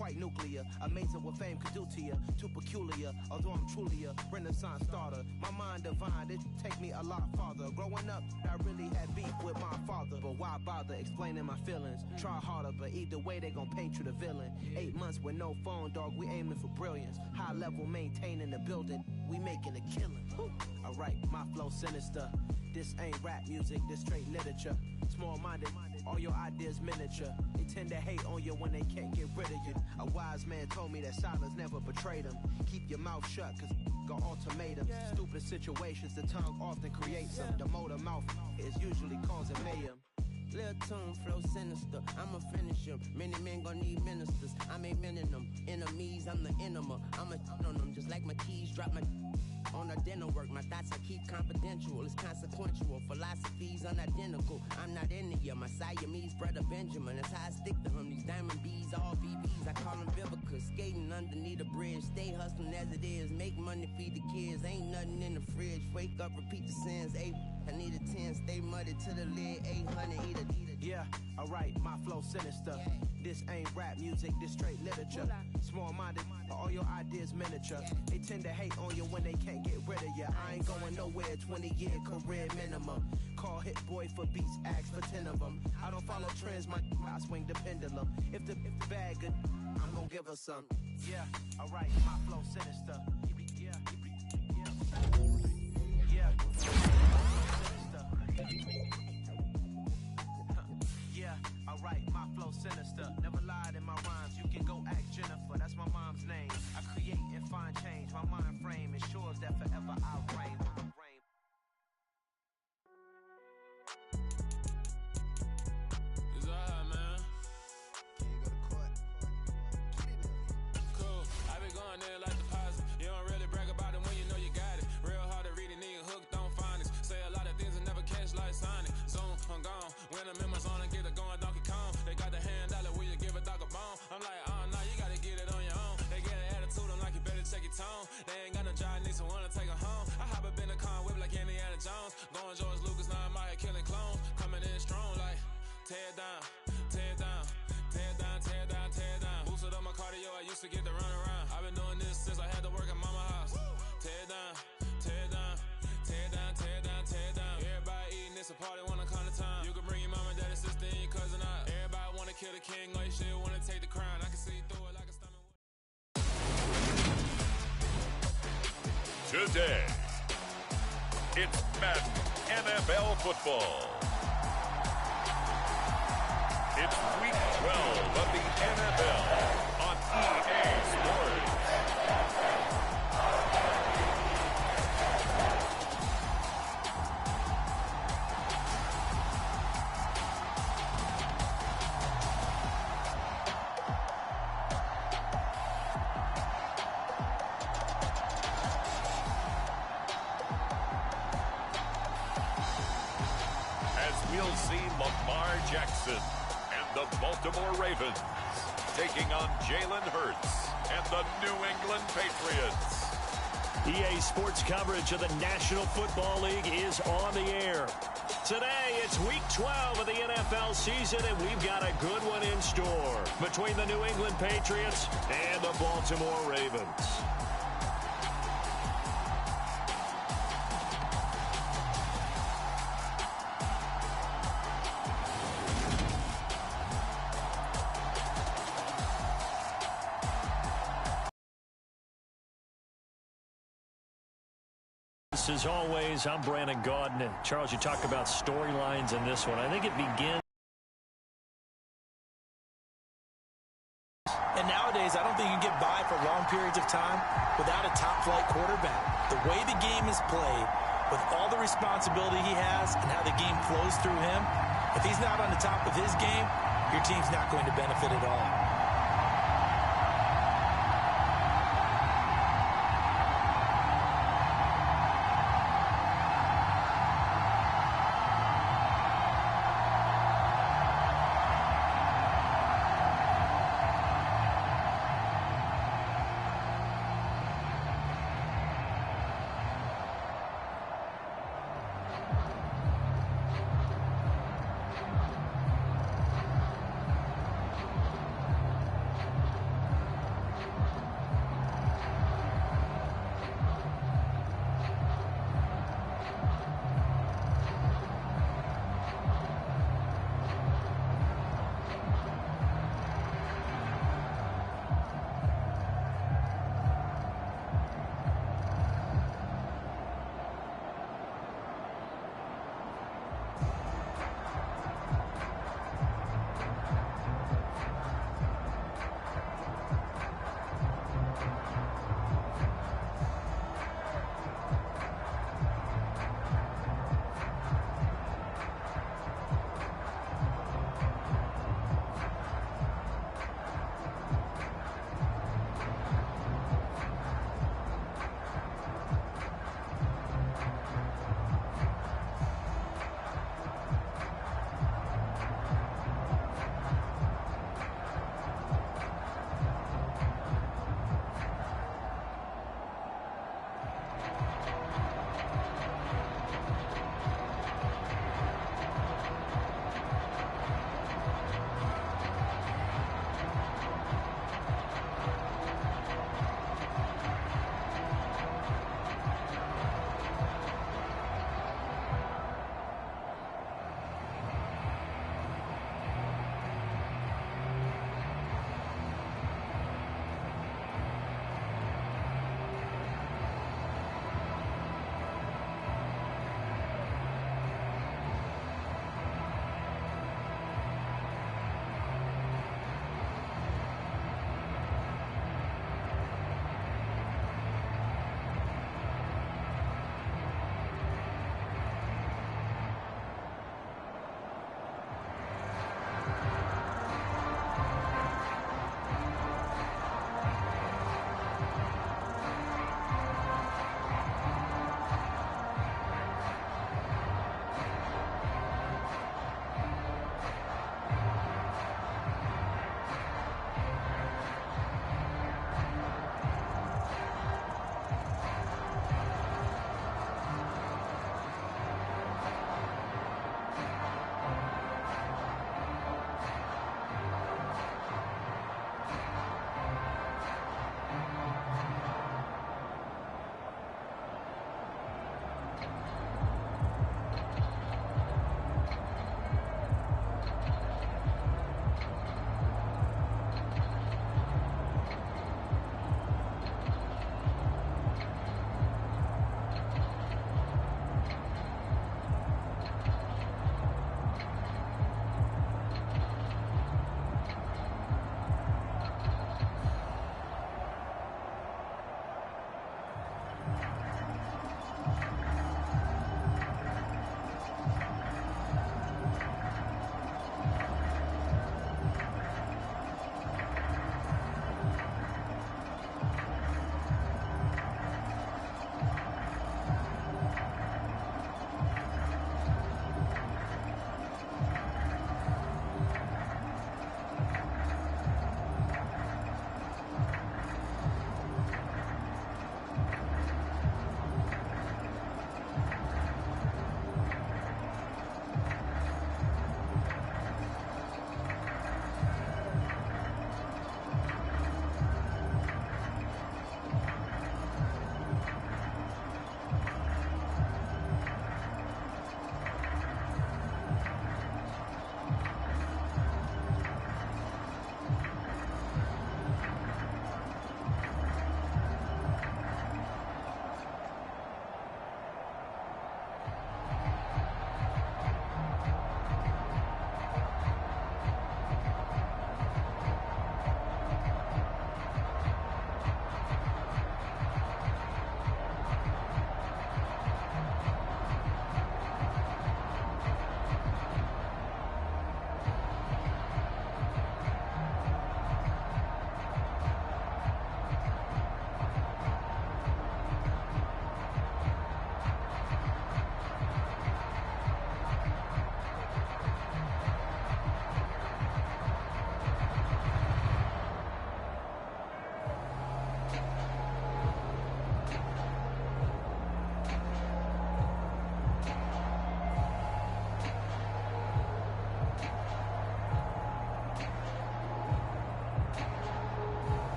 quite nuclear. Amazing what fame could do to you. Too peculiar, although I'm truly a Renaissance starter. My mind divine, it take me a lot farther. Growing up, I really had beef with my father. But why bother explaining my feelings? Try harder, but either way they gon' paint you the villain. 8 months with no phone, dog, we aiming for brilliance. High level maintaining the building, we making a killing. Alright, my flow sinister. This ain't rap music, this straight literature. Small-minded, all your ideas miniature. They tend to hate on you when they can't get rid of you. A wise man told me that silence never betrayed him. Keep your mouth shut, cause got ultimatums. Stupid situations, the tongue often creates them. The motor mouth is usually causing mayhem. Lil' tune, flow sinister, I'ma finish him. Many men gon' need ministers, I'm a men in them. Enemies, I'm the enema, I'ma on them. Just like my keys, drop my on our dental work. My thoughts I keep confidential, it's consequential. Philosophies unidentical, I'm not into you. My Siamese brother Benjamin, that's how I stick to him. These diamond bees, all BBs, I call them Vivica. Skating underneath a bridge, stay hustling as it is. Make money, feed the kids, ain't nothing in the fridge. Wake up, repeat the sins, I need a 10, stay muddy to the lid, 800, eat a. Yeah, alright, my flow sinister. This ain't rap music, this straight literature. Small-minded, all your ideas miniature. They tend to hate on you when they can't get rid of you. I ain't going nowhere, 20-year career minimum. Call Hit Boy for beats, ask for 10 of them. I don't follow trends, I swing the pendulum. If the bag good, I'm gonna give her some. Yeah, alright, my flow sinister. Yeah. Yeah, alright, my flow sinister. Never lied in my rhymes, you can go ask Jennifer, that's my mom's name. I create and find change, my mind frame ensures that forever I'll reign. It's alright, man. Cool, I been going there like deposit. You don't really brag about it when you know you got it. Real hard to read a nigga hooked on phonics. Say a lot of things and never catch like Sonic. Zoom, I'm gone. When I'm in my zone, I get it going Donkey Kong. They got the hand dollar, will you give a dog a bone? I'm like, oh no, you gotta get it on your own. They get an attitude, I'm like, you better check your tone. They ain't got no job, need someone to take her home. I hop up in the car, whip like Indiana Jones. Going George Lucas, now I'm out here killing clones. Coming in strong like, tear down, tear down, tear down, tear down, tear down. Boosted up my cardio, I used to get to run around. I've been doing this since I had to work at mama house. Tear down, tear down, tear down, tear down, tear down. Everybody eating, it's a party, wanna come to time. You can bring your mama, daddy, sister, and your cousin out. Everybody wanna kill the king, or you shit wanna take the crown. I can see through it like a stomach. Today, it's Madden NFL football. It's week 12 of the NFL on EA Sports. We'll see Lamar Jackson and the Baltimore Ravens taking on Jalen Hurts and the New England Patriots. EA Sports coverage of the National Football League is on the air. Today, it's week 12 of the NFL season, and we've got a good one in store between the New England Patriots and the Baltimore Ravens. As always, I'm Brandon Gaudin. And Charles, you talk about storylines in this one. I think it begins. And nowadays, I don't think you can get by for long periods of time without a top-flight quarterback. The way the game is played, with all the responsibility he has and how the game flows through him, if he's not on the top of his game, your team's not going to benefit at all.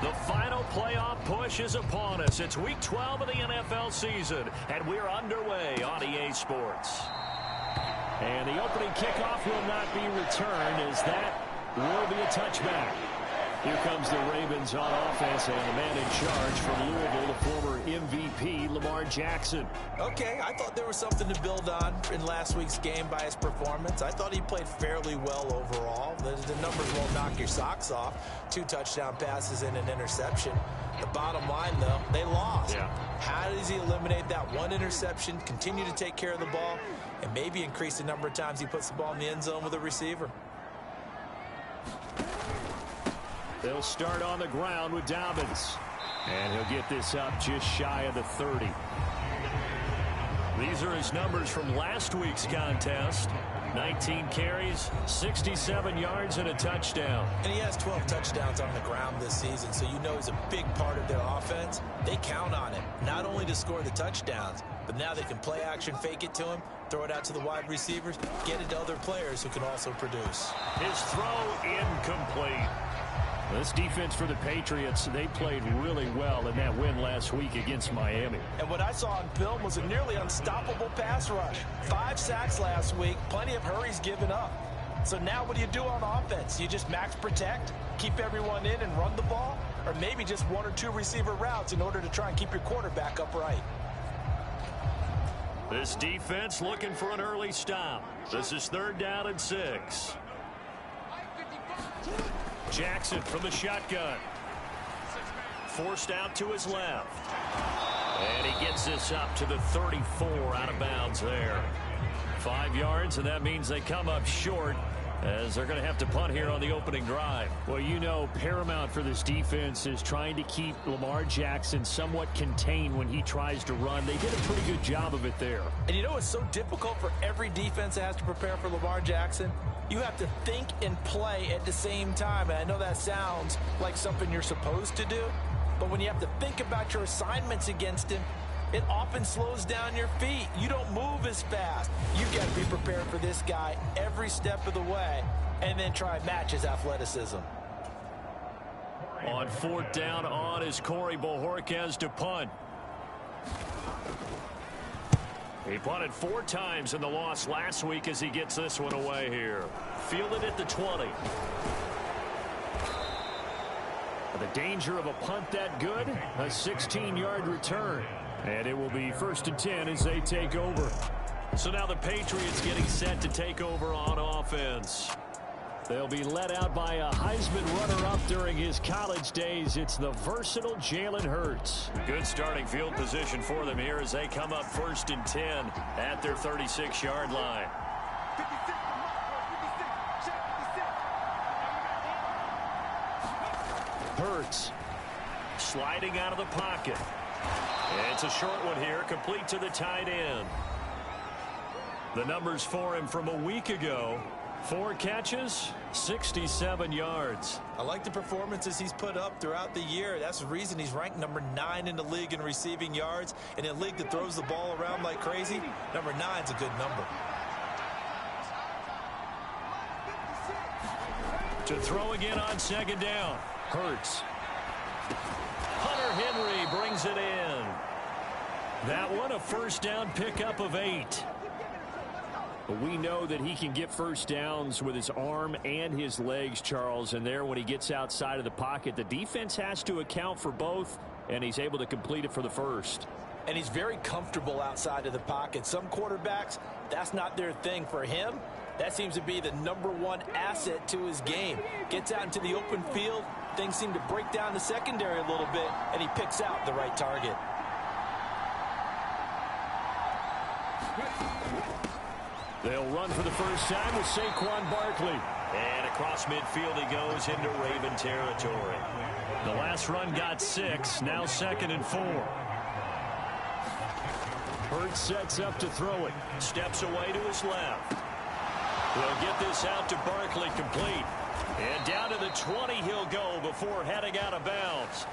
The final playoff push is upon us. It's Week 12 of the NFL season, and we're underway on EA Sports. And the opening kickoff will not be returned, as that will be a touchback. Here comes the Ravens on offense, and the man in charge from Louisville, the former MVP, Lamar Jackson. Okay, I thought there was something to build on in last week's game by his performance. I thought he played fairly well overall. The numbers won't knock your socks off. 2 touchdown passes and an interception. The bottom line, though, they lost. Yeah. How does he eliminate that one interception, continue to take care of the ball, and maybe increase the number of times he puts the ball in the end zone with a receiver? They'll start on the ground with Dobbins. And he'll get this up just shy of the 30. These are his numbers from last week's contest. 19 carries, 67 yards, and a touchdown. And he has 12 touchdowns on the ground this season, so you know he's a big part of their offense. They count on him, not only to score the touchdowns, but now they can play action, fake it to him, throw it out to the wide receivers, get it to other players who can also produce. His throw incomplete. This defense for the Patriots, they played really well in that win last week against Miami. And what I saw on film was a nearly unstoppable pass rush. 5 sacks last week, plenty of hurries given up. So now what do you do on offense? You just max protect, keep everyone in and run the ball? Or maybe just 1 or 2 receiver routes in order to try and keep your quarterback upright? This defense looking for an early stop. This is 3rd down and 6. Jackson from the shotgun. Forced out to his left. And he gets this up to the 34 out of bounds there. 5 yards, and that means they come up short, as they're going to have to punt here on the opening drive. Well, you know, paramount for this defense is trying to keep Lamar Jackson somewhat contained when he tries to run. They did a pretty good job of it there. And you know it's so difficult for every defense that has to prepare for Lamar Jackson? You have to think and play at the same time. And I know that sounds like something you're supposed to do, but when you have to think about your assignments against him, it often slows down your feet. You don't move as fast. You've got to be prepared for this guy every step of the way and then try and match his athleticism. On 4th down on is Corey Bojorquez to punt. He punted 4 times in the loss last week as he gets this one away here. Fielded at the 20. The danger of a punt that good, a 16-yard return. And it will be 1st and 10 as they take over. So now the Patriots getting set to take over on offense. They'll be led out by a Heisman runner-up during his college days. It's the versatile Jalen Hurts. Good starting field position for them here as they come up 1st and 10 at their 36-yard line. Hurts sliding out of the pocket. It's a short one here, complete to the tight end. The numbers for him from a week ago: 4 catches, 67 yards. I like the performances he's put up throughout the year. That's the reason he's ranked number 9 in the league in receiving yards. In a league that throws the ball around like crazy, number 9's a good number. To throw again on 2nd down. Hurts. Hunter Henry brings it in. That one a 1st down pickup of 8. But we know that he can get 1st downs with his arm and his legs, Charles. And there, when he gets outside of the pocket, the defense has to account for both, and he's able to complete it for the 1st. And he's very comfortable outside of the pocket. Some quarterbacks, that's not their thing. For him, that seems to be the number 1 asset to his game. Gets out into the open field, things seem to break down the secondary a little bit, and he picks out the right target. They'll run for the first time with Saquon Barkley. And across midfield he goes into Raven territory. The last run got 6, now 2nd and 4. Hurts sets up to throw it. Steps away to his left. He'll get this out to Barkley, complete. And down to the 20 he'll go before heading out of bounds.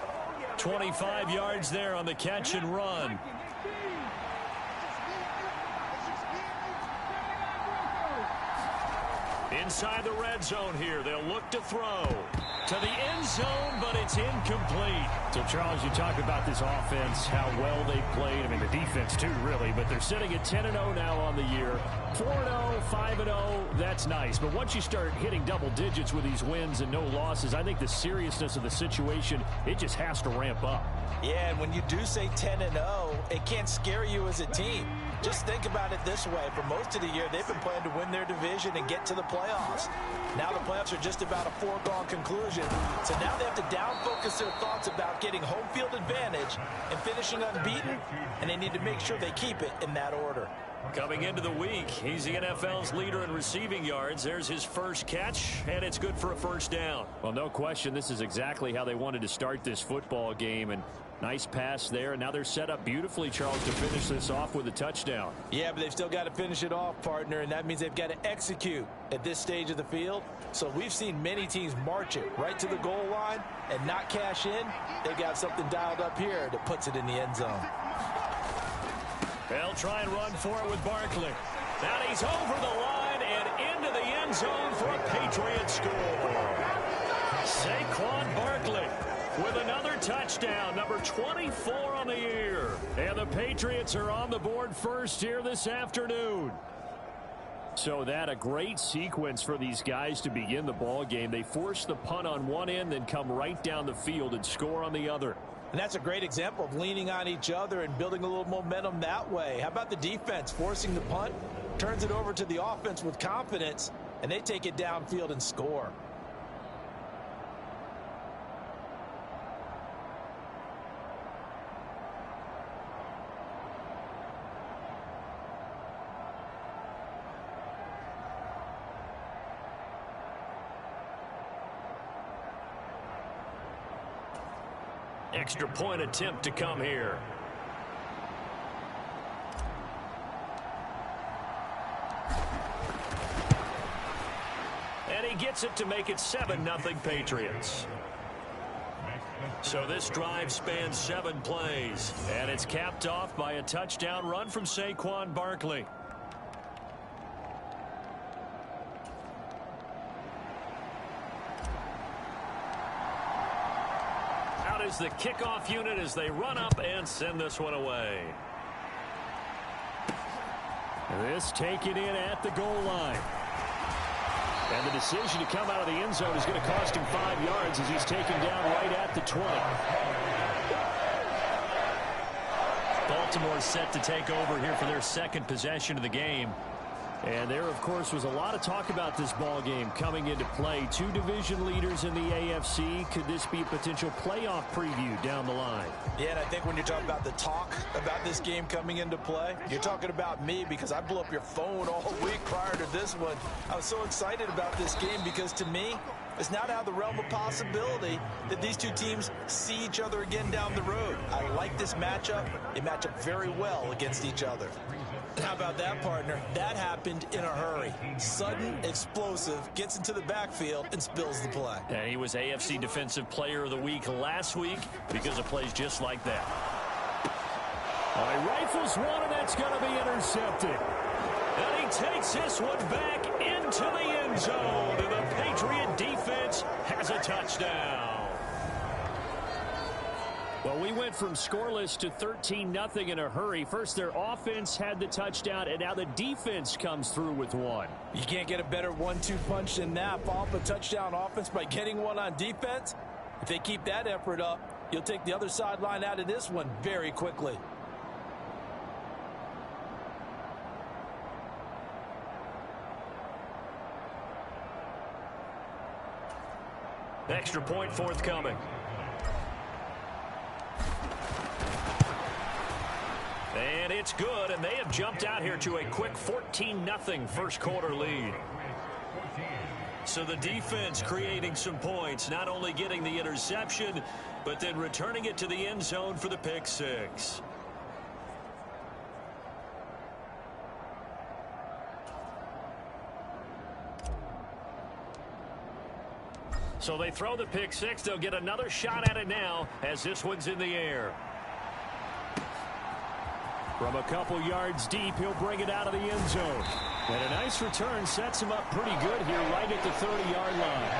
25 yards there on the catch and run. Inside the red zone here, they'll look to throw. To the end zone, but it's incomplete. So, Charles, you talk about this offense, how well they played. I mean, the defense, too, really. But they're sitting at 10-0 now on the year. 4-0, 5-0, that's nice. But once you start hitting double digits with these wins and no losses, I think the seriousness of the situation, it just has to ramp up. Yeah, and when you do say 10-0, it can't scare you as a team. Just think about it this way. For most of the year, they've been playing to win their division and get to the playoffs. Now the playoffs are just about a foregone conclusion. So now they have to down-focus their thoughts about getting home field advantage and finishing unbeaten, and they need to make sure they keep it in that order. Coming into the week, he's the NFL's leader in receiving yards. There's his first catch, and it's good for a first down. Well, no question, this is exactly how they wanted to start this football game, and nice pass there, and now they're set up beautifully, Charles, to finish this off with a touchdown. Yeah, but they've still got to finish it off, partner, and that means they've got to execute at this stage of the field. So we've seen many teams march it right to the goal line and not cash in. They've got something dialed up here that puts it in the end zone. They'll try and run for it with Barkley. Now he's over the line and into the end zone for a Patriot score. Saquon Barkley with another touchdown, number 24 on the year. And the Patriots are on the board first here this afternoon. So that a great sequence for these guys to begin the ball game. They force the punt on one end, then come right down the field and score on the other. And that's a great example of leaning on each other and building a little momentum that way. How about the defense forcing the punt, turns it over to the offense with confidence, and they take it downfield and score. Extra point attempt to come here. And he gets it to make it 7-0 Patriots. So this drive spans 7 plays. And it's capped off by a touchdown run from Saquon Barkley. Is the kickoff unit as they run up and send this one away. This taken in at the goal line. And the decision to come out of the end zone is going to cost him 5 yards as he's taken down right at the 20. Baltimore set to take over here for their second possession of the game. And there, of course, was a lot of talk about this ball game coming into play. 2 division leaders in the AFC. Could this be a potential playoff preview down the line? Yeah, and I think when you're talking about the talk about this game coming into play, you're talking about me because I blew up your phone all week prior to this one. I was so excited about this game because to me, it's not out of the realm of possibility that these two teams see each other again down the road. I like this matchup. They match up very well against each other. How about that, partner? That happened in a hurry. Sudden, explosive, gets into the backfield, and spills the play. And he was AFC Defensive Player of the Week last week because of plays just like that. He rifles one, and that's going to be intercepted. And he takes this one back into the end zone. And the Patriot defense has a touchdown. Well, we went from scoreless to 13-0 in a hurry. First, their offense had the touchdown, and now the defense comes through with one. You can't get a better 1-2 punch than that. Follow up a touchdown offense by getting one on defense. If they keep that effort up, you'll take the other sideline out of this one very quickly. Extra point forthcoming. And it's good, and they have jumped out here to a quick 14-0 first quarter lead. So the defense creating some points, not only getting the interception, but then returning it to the end zone for the pick six. So they throw the pick six. They'll get another shot at it now as this one's in the air. From a couple yards deep, he'll bring it out of the end zone. And a nice return sets him up pretty good here right at the 30-yard line.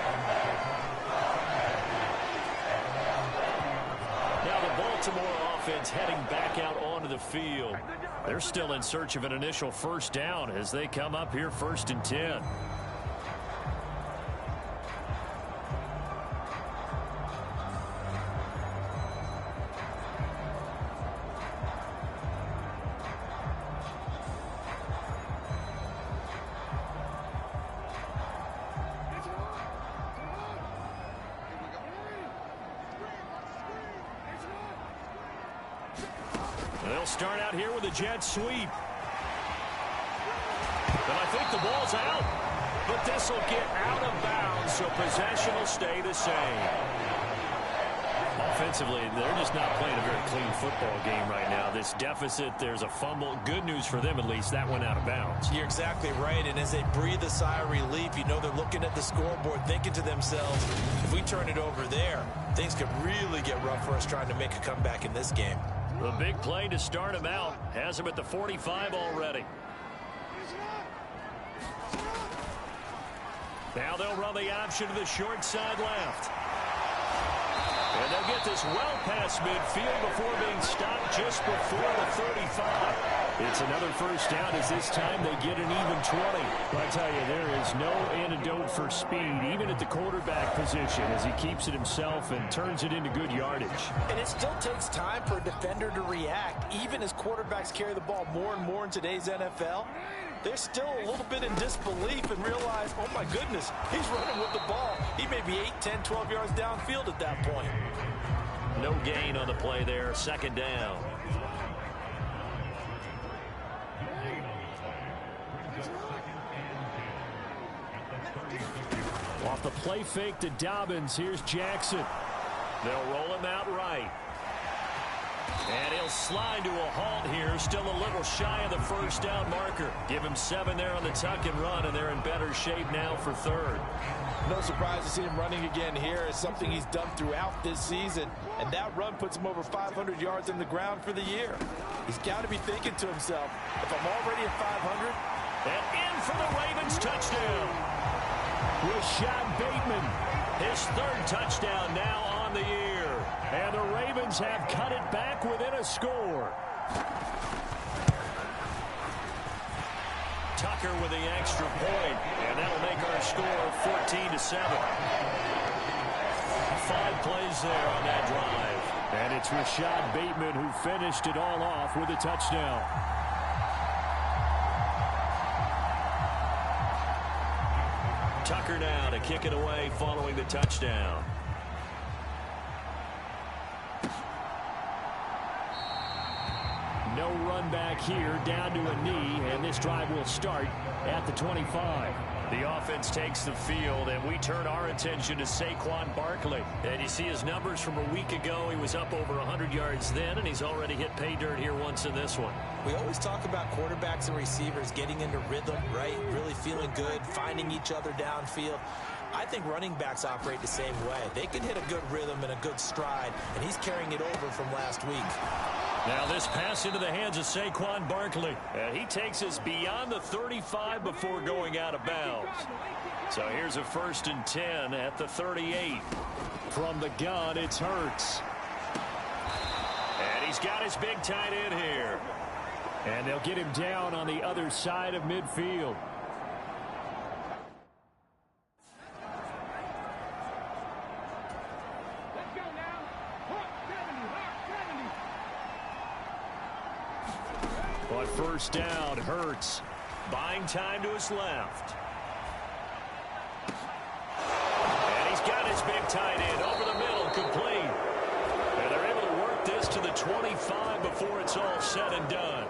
Baltimore offense heading back out onto the field. They're still in search of an initial first down as they come up here 1st and 10. They'll start out here with a jet sweep. And I think the ball's out. But this will get out of bounds, so possession will stay the same. Offensively, they're just not playing a very clean football game right now. This deficit, there's a fumble. Good news for them, at least. That went out of bounds. You're exactly right. And as they breathe a sigh of relief, you know they're looking at the scoreboard, thinking to themselves, if we turn it over there, things could really get rough for us trying to make a comeback in this game. The big play to start him out. Has him at the 45 already. Now they'll run the option to the short side left. And they'll get this well past midfield before being stopped just before the 35. It's another first down as this time they get an even 20. Well, I tell you, there is no antidote for speed, even at the quarterback position, as he keeps it himself and turns it into good yardage. And it still takes time for a defender to react, even as quarterbacks carry the ball more and more in today's NFL. They're still a little bit in disbelief and realize, oh my goodness, he's running with the ball. He may be 8, 10, 12 yards downfield at that point. No gain on the play there. 2nd down. Off the play fake to Dobbins, here's Jackson. They'll roll him out right. And he'll slide to a halt here, still a little shy of the first down marker. Give him 7 there on the tuck and run, and they're in better shape now for 3rd. No surprise to see him running again here. It's something he's done throughout this season, and that run puts him over 500 yards on the ground for the year. He's got to be thinking to himself, if I'm already at 500. And in for the Ravens touchdown. Rashad Bateman, his 3rd touchdown now on the year. And the Ravens have cut it back within a score. Tucker with the extra point, and that'll make our score 14-7. 5 plays there on that drive. And it's Rashad Bateman who finished it all off with a touchdown. Tucker now to kick it away following the touchdown. No run back here, down to a knee, and this drive will start at the 25. The offense takes the field, and we turn our attention to Saquon Barkley. And you see his numbers from a week ago. He was up over 100 yards then, and he's already hit pay dirt here once in this one. We always talk about quarterbacks and receivers getting into rhythm, right? Really feeling good, finding each other downfield. I think running backs operate the same way. They can hit a good rhythm and a good stride, and he's carrying it over from last week. Now this pass into the hands of Saquon Barkley. And he takes us beyond the 35 before going out of bounds. So here's a 1st and 10 at the 38. From the gun, it's Hurts. And he's got his big tight end here. And they'll get him down on the other side of midfield. On 1st down, Hurts buying time to his left. And he's got his big tight end over the middle, complete. And they're able to work this to the 25 before it's all said and done.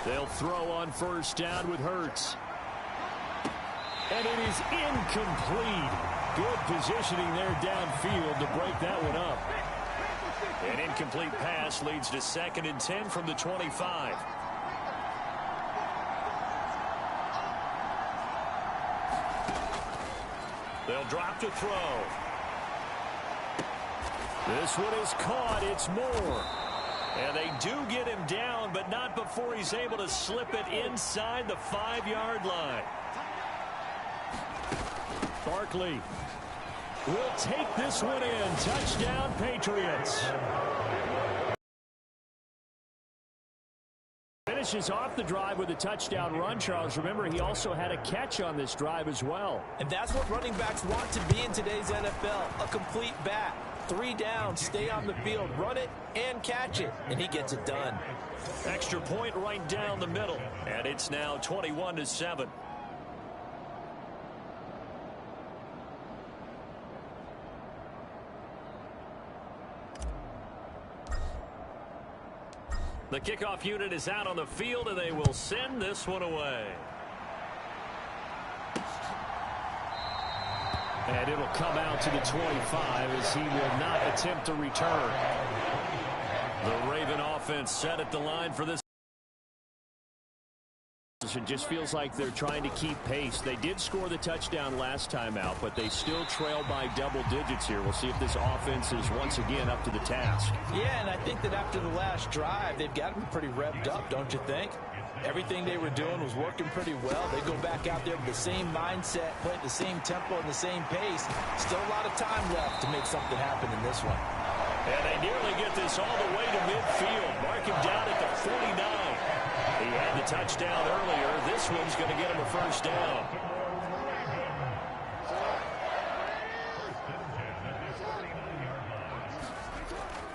They'll throw on 1st down with Hurts. And it is incomplete. Good positioning there downfield to break that one up. An incomplete pass leads to 2nd and 10 from the 25. They'll drop to throw. This one is caught. It's Moore. And they do get him down, but not before he's able to slip it inside the 5-yard line. Barkley will take this one in. Touchdown, Patriots. Finishes off the drive with a touchdown run, Charles. Remember, he also had a catch on this drive as well. And that's what running backs want to be in today's NFL, a complete back. 3 downs, stay on the field, run it, and catch it. And he gets it done. Extra point right down the middle. And it's now 21-7. The kickoff unit is out on the field, and they will send this one away. And it'll come out to the 25 as he will not attempt to return. The Raven offense set at the line for this. It just feels like they're trying to keep pace. They did score the touchdown last time out, but they still trail by double digits here. We'll see if this offense is once again up to the task. Yeah, and I think that after the last drive, they've got to be pretty revved up, don't you think? Everything they were doing was working pretty well. They go back out there with the same mindset, play at the same tempo and the same pace. Still a lot of time left to make something happen in this one. And they nearly get this all the way to midfield. Mark him down at the 49. He had the touchdown earlier. This one's going to get him a first down.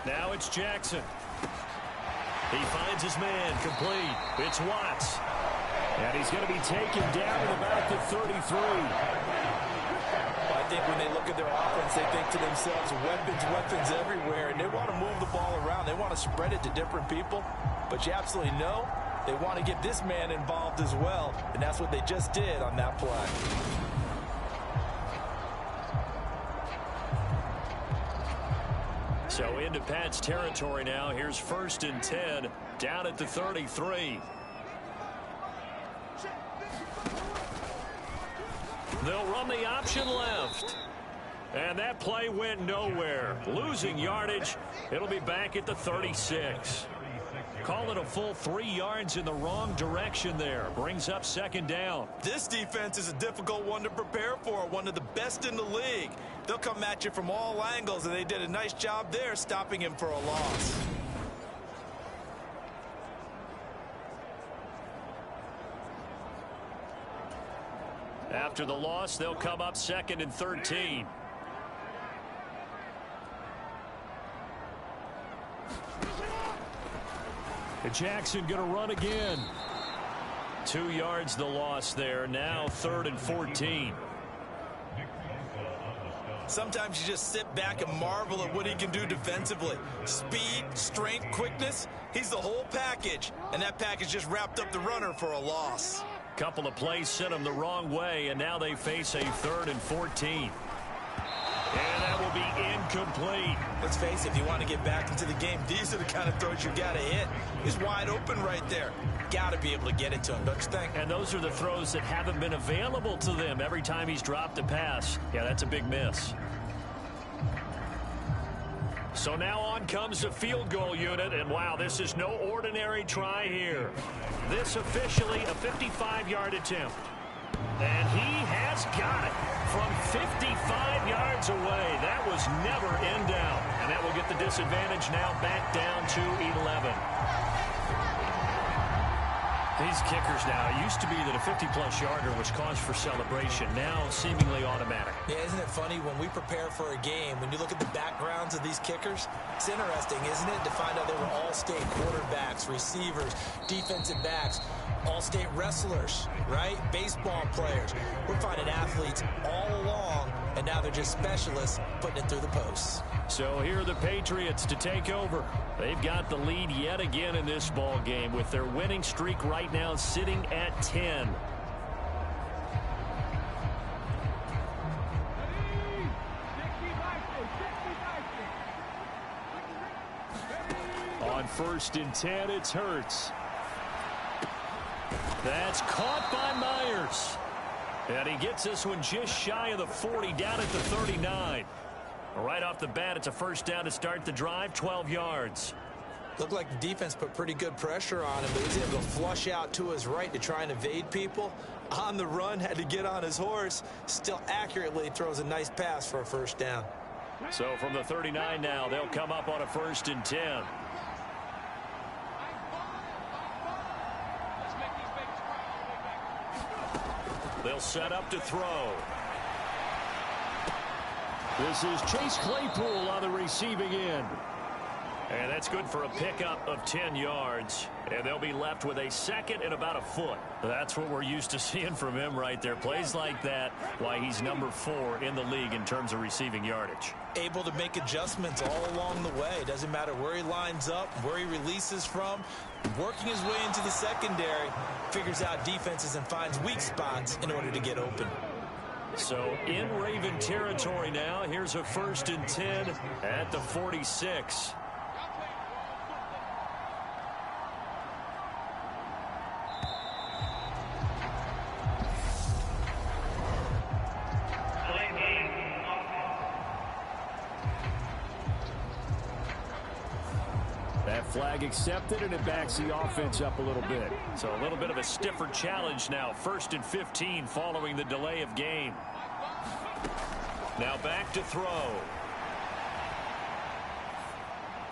Now it's Jackson. He finds his man complete. It's Watts. And he's going to be taken down at about the 33. I think when they look at their offense, they think to themselves, weapons everywhere, and they want to move the ball around. They want to spread it to different people, but you absolutely know they want to get this man involved as well, and that's what they just did on that play. So into Pat's territory now. Here's 1st and 10 down at the 33. They'll run the option left. And that play went nowhere. Losing yardage. It'll be back at the 36. Call it a full 3 yards in the wrong direction there. Brings up 2nd down. This defense is a difficult one to prepare for. One of the best in the league. They'll come at you from all angles, and they did a nice job there stopping him for a loss. After the loss, they'll come up 2nd and 13. Jackson going to run again. 2 yards the loss there. Now 3rd and 14. Sometimes you just sit back and marvel at what he can do defensively. Speed, strength, quickness. He's the whole package. And that package just wrapped up the runner for a loss. Couple of plays sent them the wrong way, and now they face a 3rd and 14. And that will be incomplete. Let's face it, if you want to get back into the game, these are the kind of throws you got to hit. He's wide open right there. Got to be able to get it to him, don't you think? And those are the throws that haven't been available to them every time he's dropped a pass. Yeah, that's a big miss. So now on comes the field goal unit, and wow, this is no ordinary try here. This officially a 55-yard attempt. And he has got it from 55 yards away. That was never in doubt. And that will get the disadvantage now back down to 11. These kickers now, it used to be that a 50-plus yarder was cause for celebration. Now seemingly automatic. Yeah, isn't it funny when we prepare for a game, when you look at the backgrounds of these kickers, it's interesting, isn't it, to find out they were all-state quarterbacks, receivers, defensive backs, all-state wrestlers, right? Baseball players. We're finding athletes all along, and now they're just specialists putting it through the posts. So here are the Patriots to take over. They've got the lead yet again in this ball game with their winning streak right now sitting at 10. On 1st and 10, it's Hurts. That's caught by Myers. And he gets this one just shy of the 40, down at the 39. Right off the bat, it's a first down to start the drive, 12 yards. Looked like the defense put pretty good pressure on him, but he's able to flush out to his right to try and evade people. On the run, had to get on his horse. Still accurately throws a nice pass for a first down. So from the 39 now, they'll come up on a 1st and 10. They'll set up to throw. This is Chase Claypool on the receiving end. And that's good for a pickup of 10 yards. And they'll be left with a 2nd and about a foot. That's what we're used to seeing from him right there. Plays like that, why he's number 4 in the league in terms of receiving yardage. Able to make adjustments all along the way. Doesn't matter where he lines up, where he releases from. Working his way into the secondary. Figures out defenses and finds weak spots in order to get open. So in Raven territory now. Here's a 1st and 10 at the 46. That flag accepted, and it backs the offense up a little bit. So a little bit of a stiffer challenge now. 1st and 15 following the delay of game. Now back to throw.